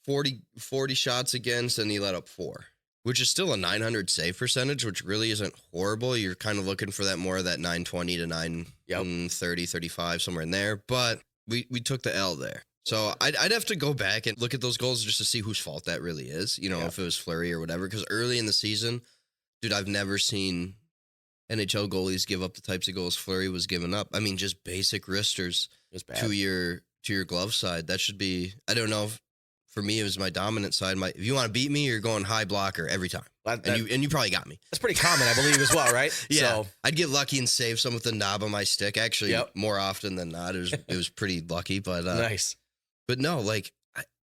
40 shots against, and he let up 4, which is still a 900 save percentage, which really isn't horrible. You're kind of looking for that more of that 920 to 930, 35, somewhere in there. But we took the L there. So I'd have to go back and look at those goals just to see whose fault that really is, if it was Fleury or whatever. Because early in the season, dude, I've never seen NHL goalies give up the types of goals Fleury was giving up. I mean, just basic wristers to your glove side. That should be, I don't know. For me, it was my dominant side. If you want to beat me, you're going high blocker every time. And you probably got me. That's pretty common, I believe, as well, right? Yeah. So, I'd get lucky and save some with the knob on my stick. Actually, more often than not. It was pretty lucky, but nice. But no,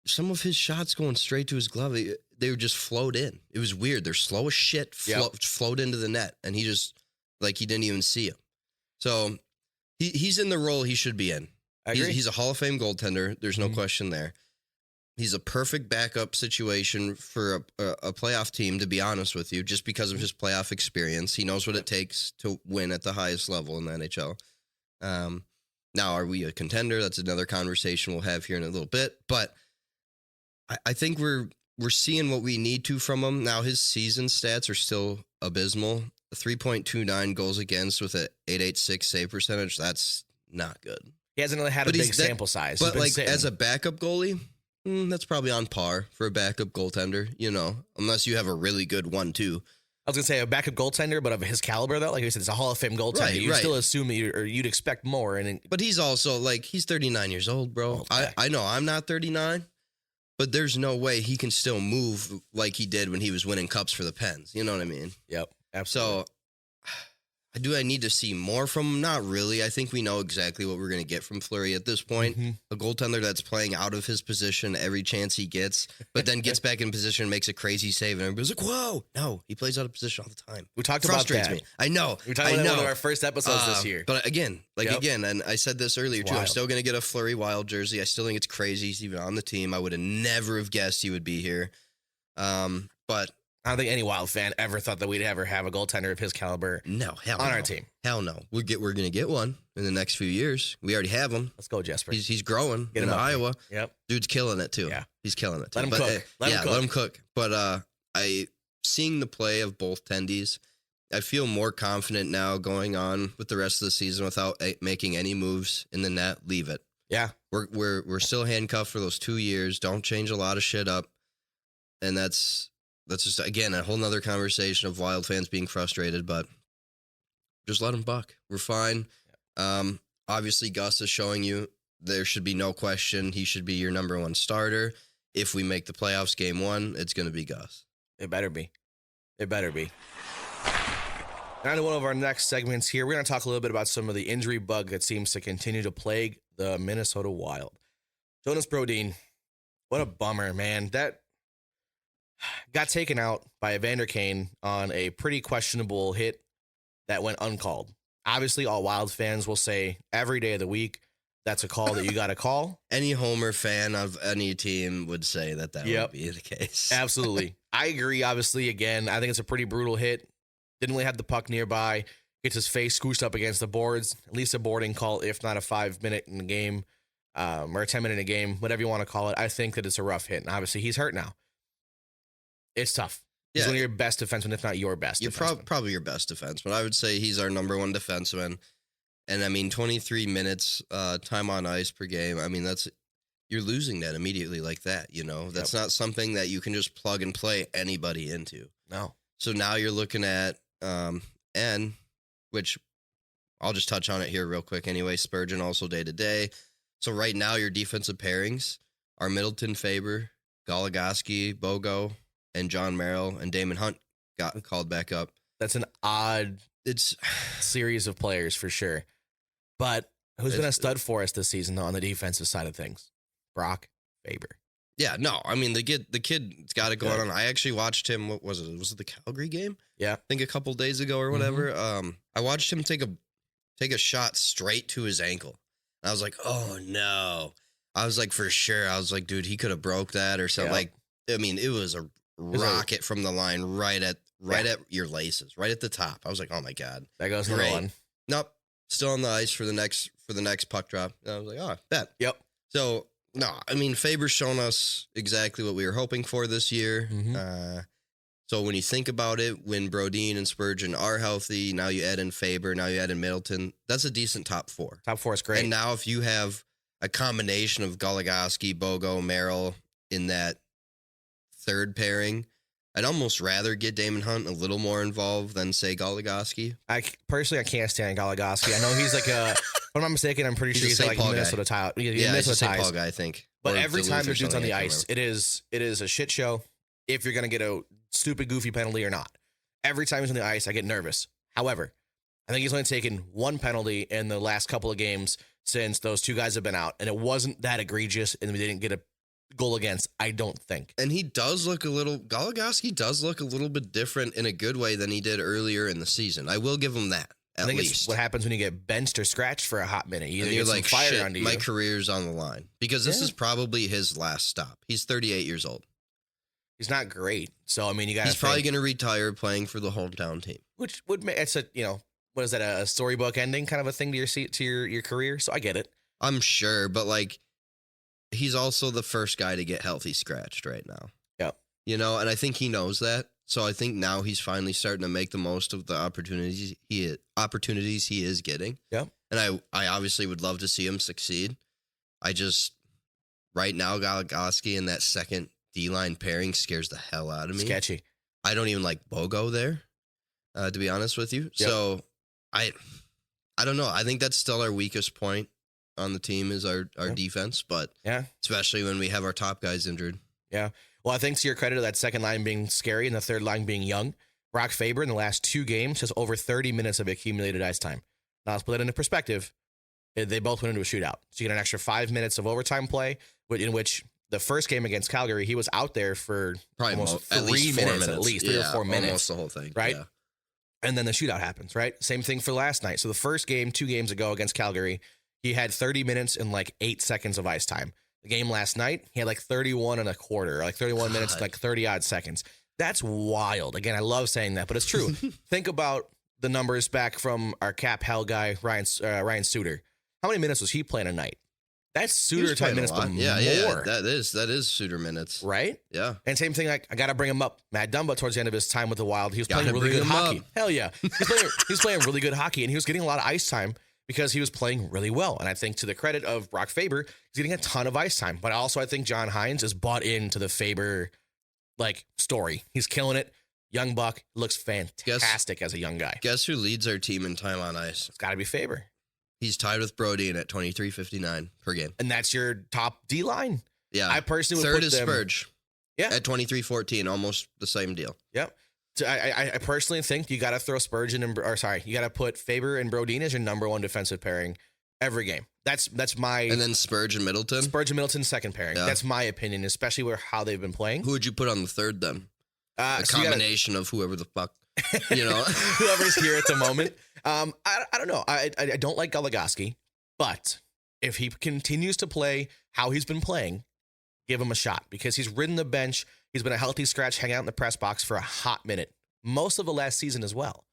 some of his shots going straight to his glove, they would just float in. It was weird. They're slow as shit, float into the net, and he just, he didn't even see him. So he's in the role he should be in. I agree. He's a Hall of Fame goaltender. There's no question there. He's a perfect backup situation for a playoff team, to be honest with you, just because of his playoff experience. He knows what it takes to win at the highest level in the NHL. Now, are we a contender? That's another conversation we'll have here in a little bit. But I think we're seeing what we need to from him. Now, his season stats are still abysmal. 3.29 goals against with a .886 save percentage. That's not good. He hasn't really had a big sample size. But as a backup goalie, that's probably on par for a backup goaltender, unless you have a really good 1-2. I was going to say a backup goaltender, but of his caliber, though, like you said, it's a Hall of Fame goaltender. Right, you still assume you'd expect more. But he's also, he's 39 years old, bro. Okay. I know I'm not 39, but there's no way he can still move like he did when he was winning cups for the Pens. You know what I mean? Yep, absolutely. So, do I need to see more from him? Not really. I think we know exactly what we're going to get from Fleury at this point. Mm-hmm. A goaltender that's playing out of his position every chance he gets, but then gets back in position and makes a crazy save, and everybody's like, whoa. No, he plays out of position all the time. We talked about that. Me. I know. We talked about that in one of our first episodes this year. But again, and I said this earlier too, I'm still going to get a Fleury Wild jersey. I still think it's crazy he's even on the team. I would have never have guessed he would be here. But I don't think any Wild fan ever thought that we'd ever have a goaltender of his caliber on our team. Hell no. We're going to get one in the next few years. We already have him. Let's go, Jesper. He's growing in Iowa. Yep. Dude's killing it too. Yeah. He's killing it too. Let him cook. Let him cook. But seeing the play of both tendies, I feel more confident now going on with the rest of the season without making any moves in the net. Leave it. Yeah. We're still handcuffed for those 2 years. Don't change a lot of shit up. And that's just, again, a whole nother conversation of Wild fans being frustrated, but just let them buck. We're fine. Obviously, Gus is showing you there should be no question. He should be your number one starter. If we make the playoffs game 1, it's going to be Gus. It better be. It better be. Now to one of our next segments here, we're going to talk a little bit about some of the injury bug that seems to continue to plague the Minnesota Wild. Jonas Brodin, what a bummer, man. That got taken out by Evander Kane on a pretty questionable hit that went uncalled. Obviously, all Wild fans will say every day of the week, that's a call that you got to call. Any Homer fan of any team would say that would be the case. Absolutely. I agree, obviously, again. I think it's a pretty brutal hit. Didn't really have the puck nearby. Gets his face scooshed up against the boards. At least a boarding call, if not a 5-minute in the game, or a 10-minute in a game, whatever you want to call it. I think that it's a rough hit. And obviously, he's hurt now. It's tough. He's one of your best defensemen, if not your best. You're probably your best defenseman. I would say he's our number one defenseman. And I mean, 23 minutes time on ice per game. I mean, you're losing that immediately like that. You know, that's not something that you can just plug and play anybody into. No. So now you're looking at N, which I'll just touch on it here real quick. Anyway, Spurgeon also day to day. So right now your defensive pairings are Middleton, Faber, Goligoski, Bogo, and John Merrill and Damon Hunt got called back up. That's an odd series of players for sure. But who's been a stud for us this season though, on the defensive side of things? Brock Faber. Yeah, no, I mean the kid's got it going on. I actually watched him. What was it? Was it the Calgary game? Yeah, I think a couple days ago or whatever. I watched him take a shot straight to his ankle. And I was like, oh no. I was like, for sure. I was like, dude, he could have broke that or something. Like, I mean, it was a rocket from the line right at your laces, right at the top. I was like, oh my god, that goes number one. Nope, still on the ice for the next puck drop. And I was like, oh, bet. Yep. So. No, I mean, Faber's shown us exactly what we were hoping for this year. So when you think about it, when Brodin and Spurgeon are healthy, now you add in Faber, now you add in Middleton, that's a decent top four. Top four is great. And now if you have a combination of Goligoski, Bogo, Merrill in that third pairing, I'd almost rather get Damon Hunt a little more involved than, say, Goligoski. I can't stand Goligoski. I know he's like a... If I'm not mistaken, I'm pretty sure he's like Minnesota tie. Yeah, he's a St. Paul guy, I think. But every time the dude's on the ice, it is a shit show if you're going to get a stupid, goofy penalty or not. Every time he's on the ice, I get nervous. However, I think he's only taken one penalty in the last couple of games since those two guys have been out, and it wasn't that egregious, and we didn't get a goal against, I don't think. And Goligoski does look a little bit different in a good way than he did earlier in the season. I will give him that. I think it's what happens when you get benched or scratched for a hot minute. You're like, shit, my career's on the line. Because this is probably his last stop. He's 38 years old. He's not great. So, I mean, he's probably going to retire playing for the hometown team. Which would make, it's what is that, a storybook ending kind of a thing to your career? So I get it. I'm sure, but like, he's also the first guy to get healthy scratched right now. Yep. And I think he knows that. So I think now he's finally starting to make the most of the opportunities he is getting. Yep. And I obviously would love to see him succeed. Right now, Goligoski in that second D-line pairing scares the hell out of me. Sketchy. I don't even like Bogo there, to be honest with you. Yep. So I don't know. I think that's still our weakest point on the team is our defense, but especially when we have our top guys injured. Yeah. Well, I think to your credit of that second line being scary and the third line being young, Brock Faber in the last 2 games has over 30 minutes of accumulated ice time. Now, let's put that into perspective. They both went into a shootout. So you get an extra 5 minutes of overtime play, in which the first game against Calgary, he was out there for probably almost 3 minutes, at least 3 or 4 minutes. Almost the whole thing. Right? Yeah. And then the shootout happens, right? Same thing for last night. So the first game, 2 games ago against Calgary, he had 30 minutes and like 8 seconds of ice time. The game last night, he had like 31 and a quarter, like 31 minutes, like 30 odd seconds. That's wild. Again, I love saying that, but it's true. Think about the numbers back from our cap hell guy, Ryan Suter. How many minutes was he playing a night? That's Suter type minutes, but more. Yeah, that is Suter minutes. Right? Yeah. And same thing, like, I got to bring him up. Matt Dumba, towards the end of his time with the Wild, he was playing really good hockey. Up. Hell yeah. He's playing really good hockey, and he was getting a lot of ice time because he was playing really well. And I think to the credit of Brock Faber, he's getting a ton of ice time. But also I think John Hines is bought into the Faber story. He's killing it. Young buck, looks fantastic as a young guy. Guess who leads our team in time on ice? It's got to be Faber. He's tied with Brodin at 23.59 per game. And that's your top D line? Yeah. I personally would Third put is them, Spurge. Yeah. At 23.14, almost the same deal. Yep. So I personally think you got to throw Spurgeon you got to put Faber and Brodin as your number one defensive pairing every game. That's my. And then Spurgeon Middleton. Spurgeon Middleton second pairing. Yeah. That's my opinion, especially with how they've been playing. Who would you put on the third then? A so combination of whoever the fuck, whoever's here at the moment. I don't know. I don't like Goligoski, but if he continues to play how he's been playing, give him a shot because he's ridden the bench. He's been a healthy scratch, hanging out in the press box for a hot minute, most of the last season as well.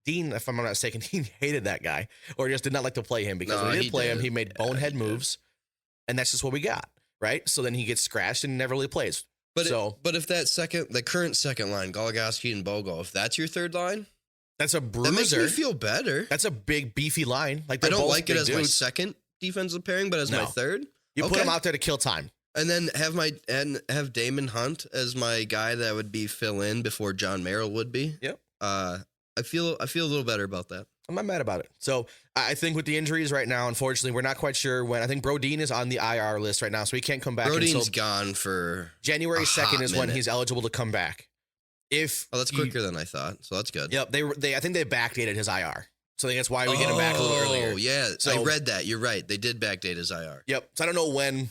Dean, if I'm not mistaken, he hated that guy or just did not like to play him because when he did play him, he made bonehead moves, and that's just what we got, right? So then he gets scratched and never really plays. But if the current second line, Goligoski and Bogo, if that's your third line, that's a bruiser. That makes me feel better. That's a big, beefy line. Like I don't like it as my second defensive pairing, but as my third. You put him out there to kill time. And then have Damon Hunt as my guy that would be fill in before John Merrill would be. Yep. I feel a little better about that. I'm not mad about it. So I think with the injuries right now, unfortunately, we're not quite sure when. I think Brodin is on the IR list right now, so he can't come back. Brodin's gone for January 2nd is when he's eligible to come back. That's quicker than I thought, so that's good. Yep. I think they backdated his IR. So I think that's why we get him back a little earlier. Oh, yeah. So, I read that. You're right. They did backdate his IR. Yep. So I don't know when.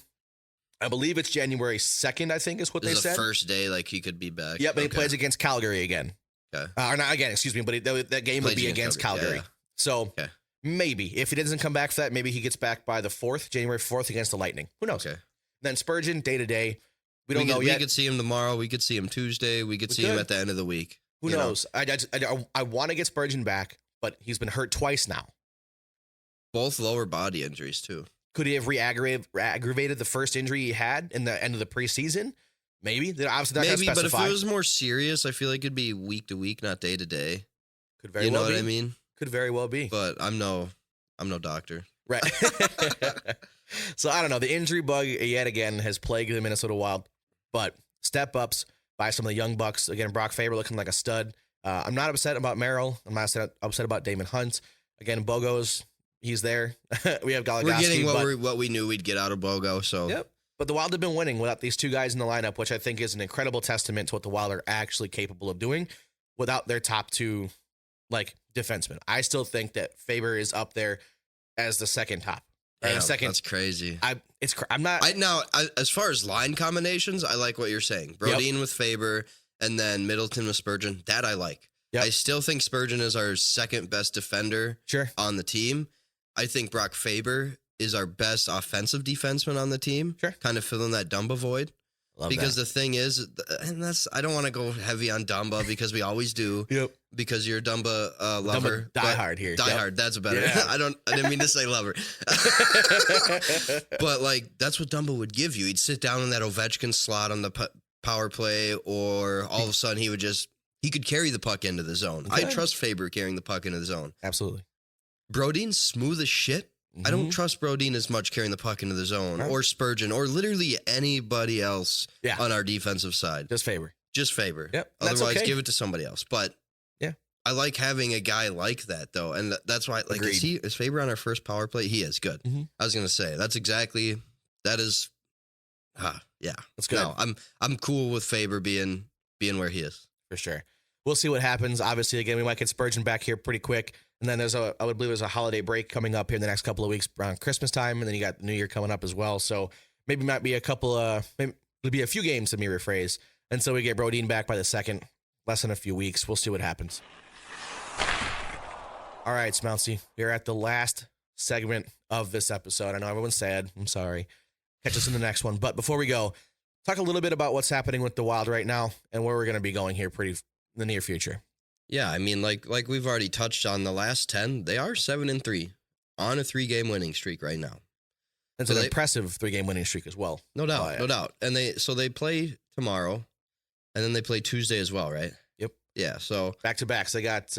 I believe it's January 2nd, I think is what they said. The first day, like he could be back. Yep, but he plays against Calgary again. Okay. Or not again, excuse me, but that game would be against Calgary. Yeah. So maybe if he doesn't come back for that, maybe he gets back by the 4th, January 4th against the Lightning. Who knows? Okay. Then Spurgeon, day to day. We don't know yet. We could see him tomorrow. We could see him Tuesday. We could see him at the end of the week. Who knows? I want to get Spurgeon back, but he's been hurt twice now. Both lower body injuries, too. Could he have aggravated the first injury he had in the end of the preseason? Maybe. They're obviously not going to specify. But if it was more serious, I feel like it'd be week to week, not day to day. Could very well be. You know what I mean? Could very well be. But I'm no doctor. Right. So I don't know. The injury bug yet again has plagued the Minnesota Wild, but step ups by some of the young bucks. Again, Brock Faber looking like a stud. I'm not upset about Merrill. I'm not upset about Damon Hunt. Again, Bogo's. He's there. We have Goligoski. We're getting what we knew we'd get out of Bogo. So yep. But the Wild have been winning without these two guys in the lineup, which I think is an incredible testament to what the Wild are actually capable of doing without their top two defensemen. I still think that Faber is up there as the second top. That's crazy. As far as line combinations, I like what you're saying. Brodin with Faber and then Middleton with Spurgeon. That I like. Yep. I still think Spurgeon is our second best defender on the team. I think Brock Faber is our best offensive defenseman on the team. Sure. Kind of filling that Dumba void. Because the thing is, and I don't want to go heavy on Dumba because we always do. Yep. Because you're a Dumba lover. Diehard here. Diehard. That's better. Yeah. I didn't mean to say lover. But that's what Dumba would give you. He'd sit down in that Ovechkin slot on the power play, or all of a sudden he could carry the puck into the zone. Okay. I trust Faber carrying the puck into the zone. Absolutely. Brodin's smooth as shit. Mm-hmm. I don't trust Brodin as much carrying the puck into the zone, or Spurgeon, or literally anybody else on our defensive side. Just Faber. Yep. Otherwise, give it to somebody else. But I like having a guy like that, though, and that's why. Is Faber on our first power play? He is good. Mm-hmm. I was gonna say that's good. No, I'm cool with Faber being where he is for sure. We'll see what happens. Obviously, again, we might get Spurgeon back here pretty quick. And then I would believe there's a holiday break coming up here in the next couple of weeks around Christmas time. And then you got New Year coming up as well. So maybe might be maybe it'll be a few games, let me rephrase. And so we get Brodin back by the 2nd, less than a few weeks. We'll see what happens. All right, Smeltzy, we're at the last segment of this episode. I know everyone's sad. I'm sorry. Catch us in the next one. But before we go, talk a little bit about what's happening with the Wild right now and where we're going to be going here in the near future. Yeah, I mean, like we've already touched on the last 10, they are 7-3 on a 3-game winning streak right now. That's an impressive 3-game winning streak as well. No doubt, no doubt. And they play tomorrow, and then they play Tuesday as well, right? Yep. Yeah, so back to backs. They got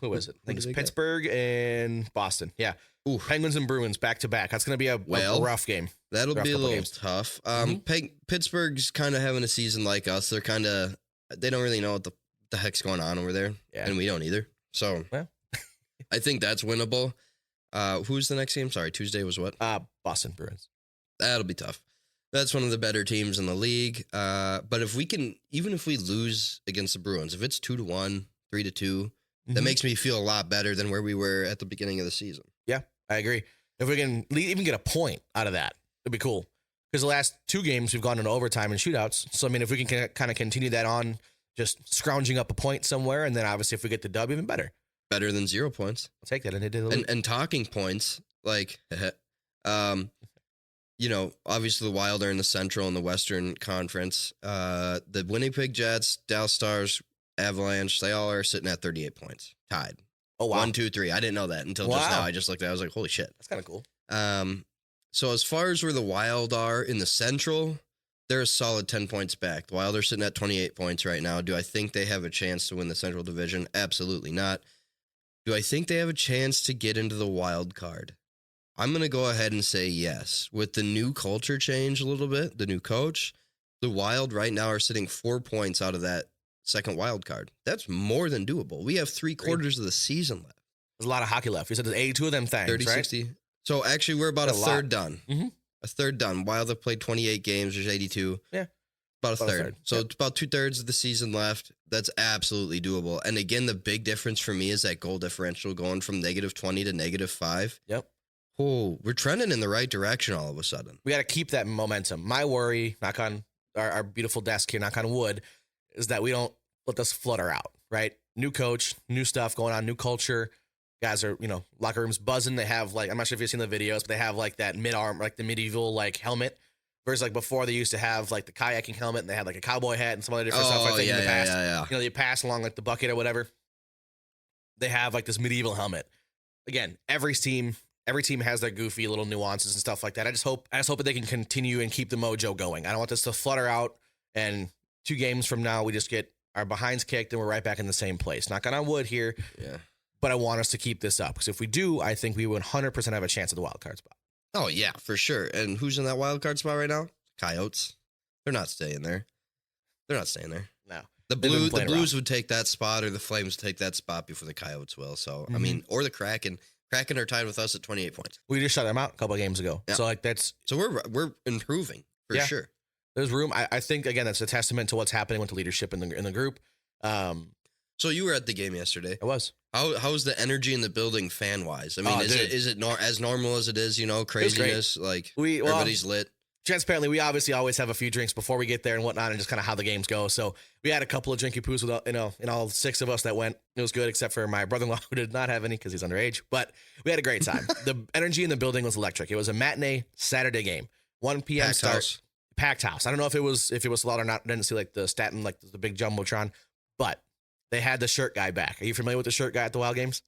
who was it? I think it's Pittsburgh and Boston. Yeah. Ooh. Penguins and Bruins back to back. That's going to be a rough game. That'll be a little tough. Pittsburgh's kind of having a season like us. They don't really know what the heck's going on over there, and we don't either. So I think that's winnable. Who's the next game? Sorry, Tuesday was what? Boston Bruins. That'll be tough. That's one of the better teams in the league. But if we can, even if we lose against the Bruins, if it's 2-1, 3-2, that makes me feel a lot better than where we were at the beginning of the season. Yeah, I agree. If we can even get a point out of that, it'd be cool. Because the last 2 games, we've gone into overtime and shootouts. So, I mean, if we can kind of continue that on, just scrounging up a point somewhere, and then obviously if we get the dub, even better. Better than 0 points. I'll take that. And talking points, like, obviously the Wild are in the Central and the Western Conference. The Winnipeg Jets, Dallas Stars, Avalanche, they all are sitting at 38 points, tied. Oh, wow. 1, 2, 3. I didn't know that until just now. I just looked at it. I was like, holy shit. That's kind of cool. So as far as where the Wild are in the Central, they're a solid 10 points back. The Wild are sitting at 28 points right now. Do I think they have a chance to win the Central Division? Absolutely not. Do I think they have a chance to get into the wild card? I'm going to go ahead and say yes. With the new culture change a little bit, the new coach, the Wild right now are sitting 4 points out of that second wild card. That's more than doable. We have 3/4 of the season left. There's a lot of hockey left. You said there's 82 of them things, 30, right? 60. So actually, we're about a third done. Mm-hmm. A third done. Wild have played 28 games. There's 82. Yeah. About a third. So it's about 2/3 of the season left. That's absolutely doable. And again, the big difference for me is that goal differential going from -20 to -5. Yep. Oh, we're trending in the right direction all of a sudden. We got to keep that momentum. My worry, knock on our beautiful desk here, knock on wood, is that we don't let this flutter out, right? New coach, new stuff going on, new culture. Guys are, locker rooms buzzing. They have I'm not sure if you've seen the videos, but they have that mid-arm, the medieval helmet. Versus before they used to have the kayaking helmet and they had a cowboy hat and some other different stuff. In the past, yeah. You pass along the bucket or whatever. They have this medieval helmet. Again, every team has their goofy little nuances and stuff like that. I just hope that they can continue and keep the mojo going. I don't want this to flutter out and 2 games from now we just get our behinds kicked and we're right back in the same place. Knock on wood here. Yeah. But I want us to keep this up because if we do, I think we 100% have a chance at the wild card spot. Oh, yeah, for sure. And who's in that wild card spot right now? Coyotes. They're not staying there. No. The Blues would take that spot, or the Flames would take that spot before the Coyotes will. So, I mean, or the Kraken. Kraken are tied with us at 28 points. We just shut them out a couple of games ago. Yeah. So, So we're improving, for sure. There's room. I think, again, that's a testament to what's happening with the leadership in the group. So you were at the game yesterday. I was. How's the energy in the building fan wise? I mean, is it as normal as it is? Craziness. Everybody's lit. Transparently, we obviously always have a few drinks before we get there and whatnot, and just kind of how the games go. So we had a couple of drinky poos with all 6 of us that went. It was good, except for my brother-in-law who did not have any because he's underage. But we had a great time. The energy in the building was electric. It was a matinee Saturday game, 1 p.m. Packed start. House. Packed house. I don't know if it was loud or not. I didn't see the Staten, the big jumbotron, but they had the shirt guy back. Are you familiar with the shirt guy at the Wild games?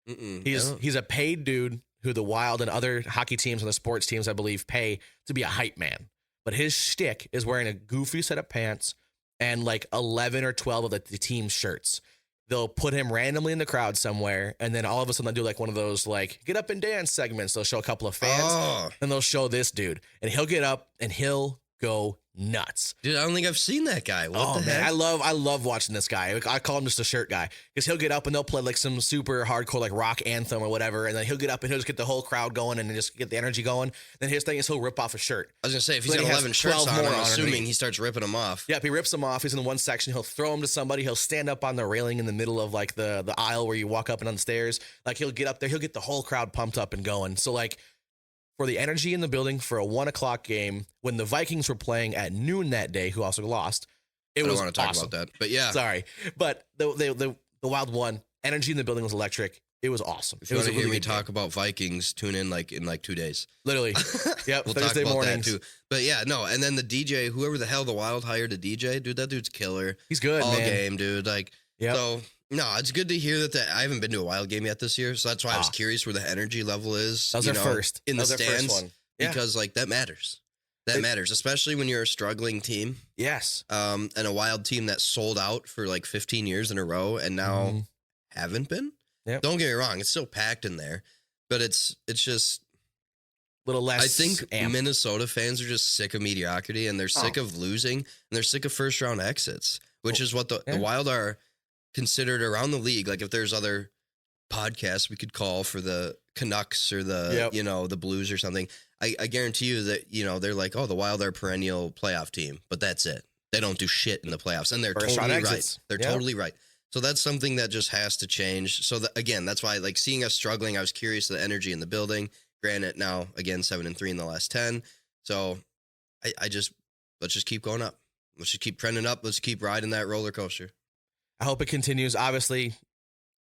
He's a paid dude who the Wild and other hockey teams and the sports teams, I believe, pay to be a hype man. But his shtick is wearing a goofy set of pants and 11 or 12 of the team's shirts. They'll put him randomly in the crowd somewhere, and then all of a sudden they'll do one of those get up and dance segments. They'll show a couple of fans, and they'll show this dude, and he'll get up and he'll go nuts. Dude, I don't think I've seen that guy. What the heck? Man, I love watching this guy. I call him just a shirt guy because he'll get up and they'll play some super hardcore rock anthem or whatever, and then he'll get up and he'll just get the whole crowd going and just get the energy going. Then his thing is he'll rip off a shirt. I was gonna say if he's got 11 shirts on, I'm assuming he starts ripping them off. Yep, he rips them off. He's in one section. He'll throw them to somebody. He'll stand up on the railing in the middle of the aisle where you walk up and on the stairs. He'll get up there. He'll get the whole crowd pumped up and going. So for the energy in the building for a 1:00 game when the Vikings were playing at noon that day, who also lost, it was awesome. I don't want to talk about that, but yeah. Sorry. But the Wild won. Energy in the building was electric. It was awesome. If you want to hear me talk about Vikings, tune in in 2 days. Literally. Yep. We'll Thursday talk about mornings. that too. But yeah, no. And then the DJ, whoever the hell the Wild hired a DJ, dude, that dude's killer. He's good, all man. game, dude. Yep. So no, it's good to hear that. I haven't been to a Wild game yet this year, so that's why I was curious where the energy level is. That was their first in the stands. First one. Yeah. Because that matters. That matters, especially when you're a struggling team. Yes. And a Wild team that sold out for 15 years in a row and now haven't been. Yep. Don't get me wrong, it's still packed in there, but it's just a little less. I think amped. Minnesota fans are just sick of mediocrity and they're sick of losing and they're sick of first round exits, which is what the Wild are considered around the league. If there's other podcasts we could call for the Canucks or the the Blues or something, I guarantee you that they're like, oh, the Wild are a perennial playoff team, but that's it. They don't do shit in the playoffs, and they're totally right. They're totally right. So that's something that just has to change. So again, that's why like seeing us struggling, I was curious of the energy in the building. Granted, now again 7-3 in the last 10. So let's just keep going up. Let's just keep trending up. Let's keep riding that roller coaster. I hope it continues. Obviously,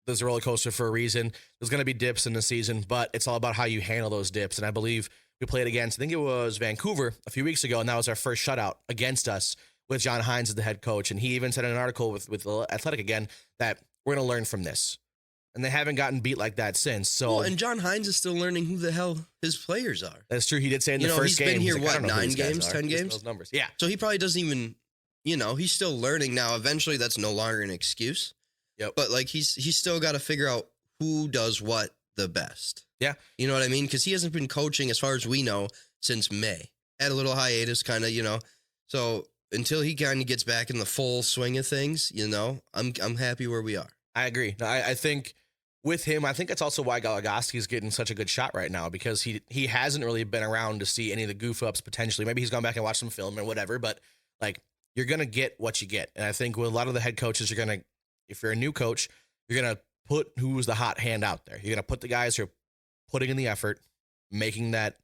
there's a roller coaster for a reason. There's going to be dips in the season, but it's all about how you handle those dips. And I believe we played against, I think it was Vancouver a few weeks ago, and that was our first shutout against us with John Hines as the head coach. And he even said in an article with Athletic again that we're going to learn from this. And they haven't gotten beat like that since. So, and John Hines is still learning who the hell his players are. That's true. He did say in the first game. He's been here, 9 games, 10 games? Those numbers. Yeah. So he probably doesn't even, he's still learning now. Eventually, that's no longer an excuse. Yep. But, like, he's still got to figure out who does what the best. Yeah. You know what I mean? Because he hasn't been coaching, as far as we know, since May. Had a little hiatus, kind of, So until he kind of gets back in the full swing of things, I'm happy where we are. I agree. I think with him, I think that's also why Goligoski's getting such a good shot right now, because he hasn't really been around to see any of the goof ups potentially. Maybe he's gone back and watched some film or whatever, but like you're going to get what you get. And I think with a lot of the head coaches, if you're a new coach, you're going to put who's the hot hand out there. You're going to put the guys who are putting in the effort, making that,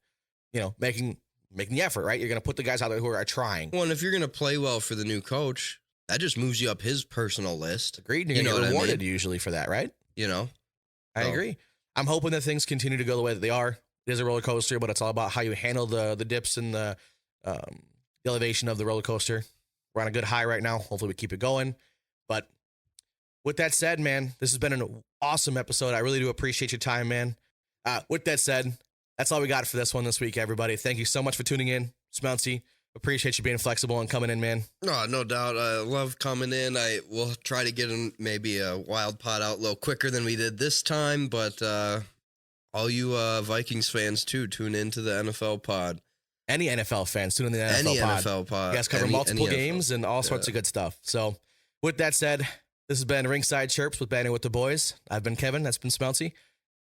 making the effort, right? You're going to put the guys out there who are trying. Well, and if you're going to play well for the new coach, that just moves you up his personal list. Agreed. You're going to get rewarded usually for that, right? I agree. I'm hoping that things continue to go the way that they are. It is a roller coaster, but it's all about how you handle the dips and the elevation of the roller coaster. We're on a good high right now. Hopefully we keep it going. But with that said, man, this has been an awesome episode. I really do appreciate your time, man. With that said, that's all we got for this one this week, everybody. Thank you so much for tuning in. Smeltzy, appreciate you being flexible and coming in, man. No doubt. I love coming in. I will try to get maybe a wild pod out a little quicker than we did this time, but all you Vikings fans, too, tune into the NFL pod. Any NFL fans, tune in to the NFL pod. You guys cover multiple games and all sorts of good stuff. So with that said, this has been Rinkside Chirps with Banter with the Boys. I've been Kevin. That's been Smeltzy.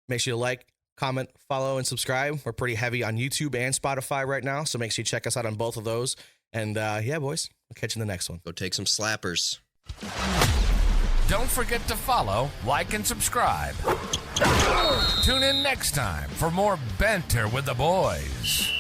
Make sure you like, comment, follow, and subscribe. We're pretty heavy on YouTube and Spotify right now, so make sure you check us out on both of those. And boys, we'll catch you in the next one. Go take some slappers. Don't forget to follow, like, and subscribe. Tune in next time for more Banter with the Boys.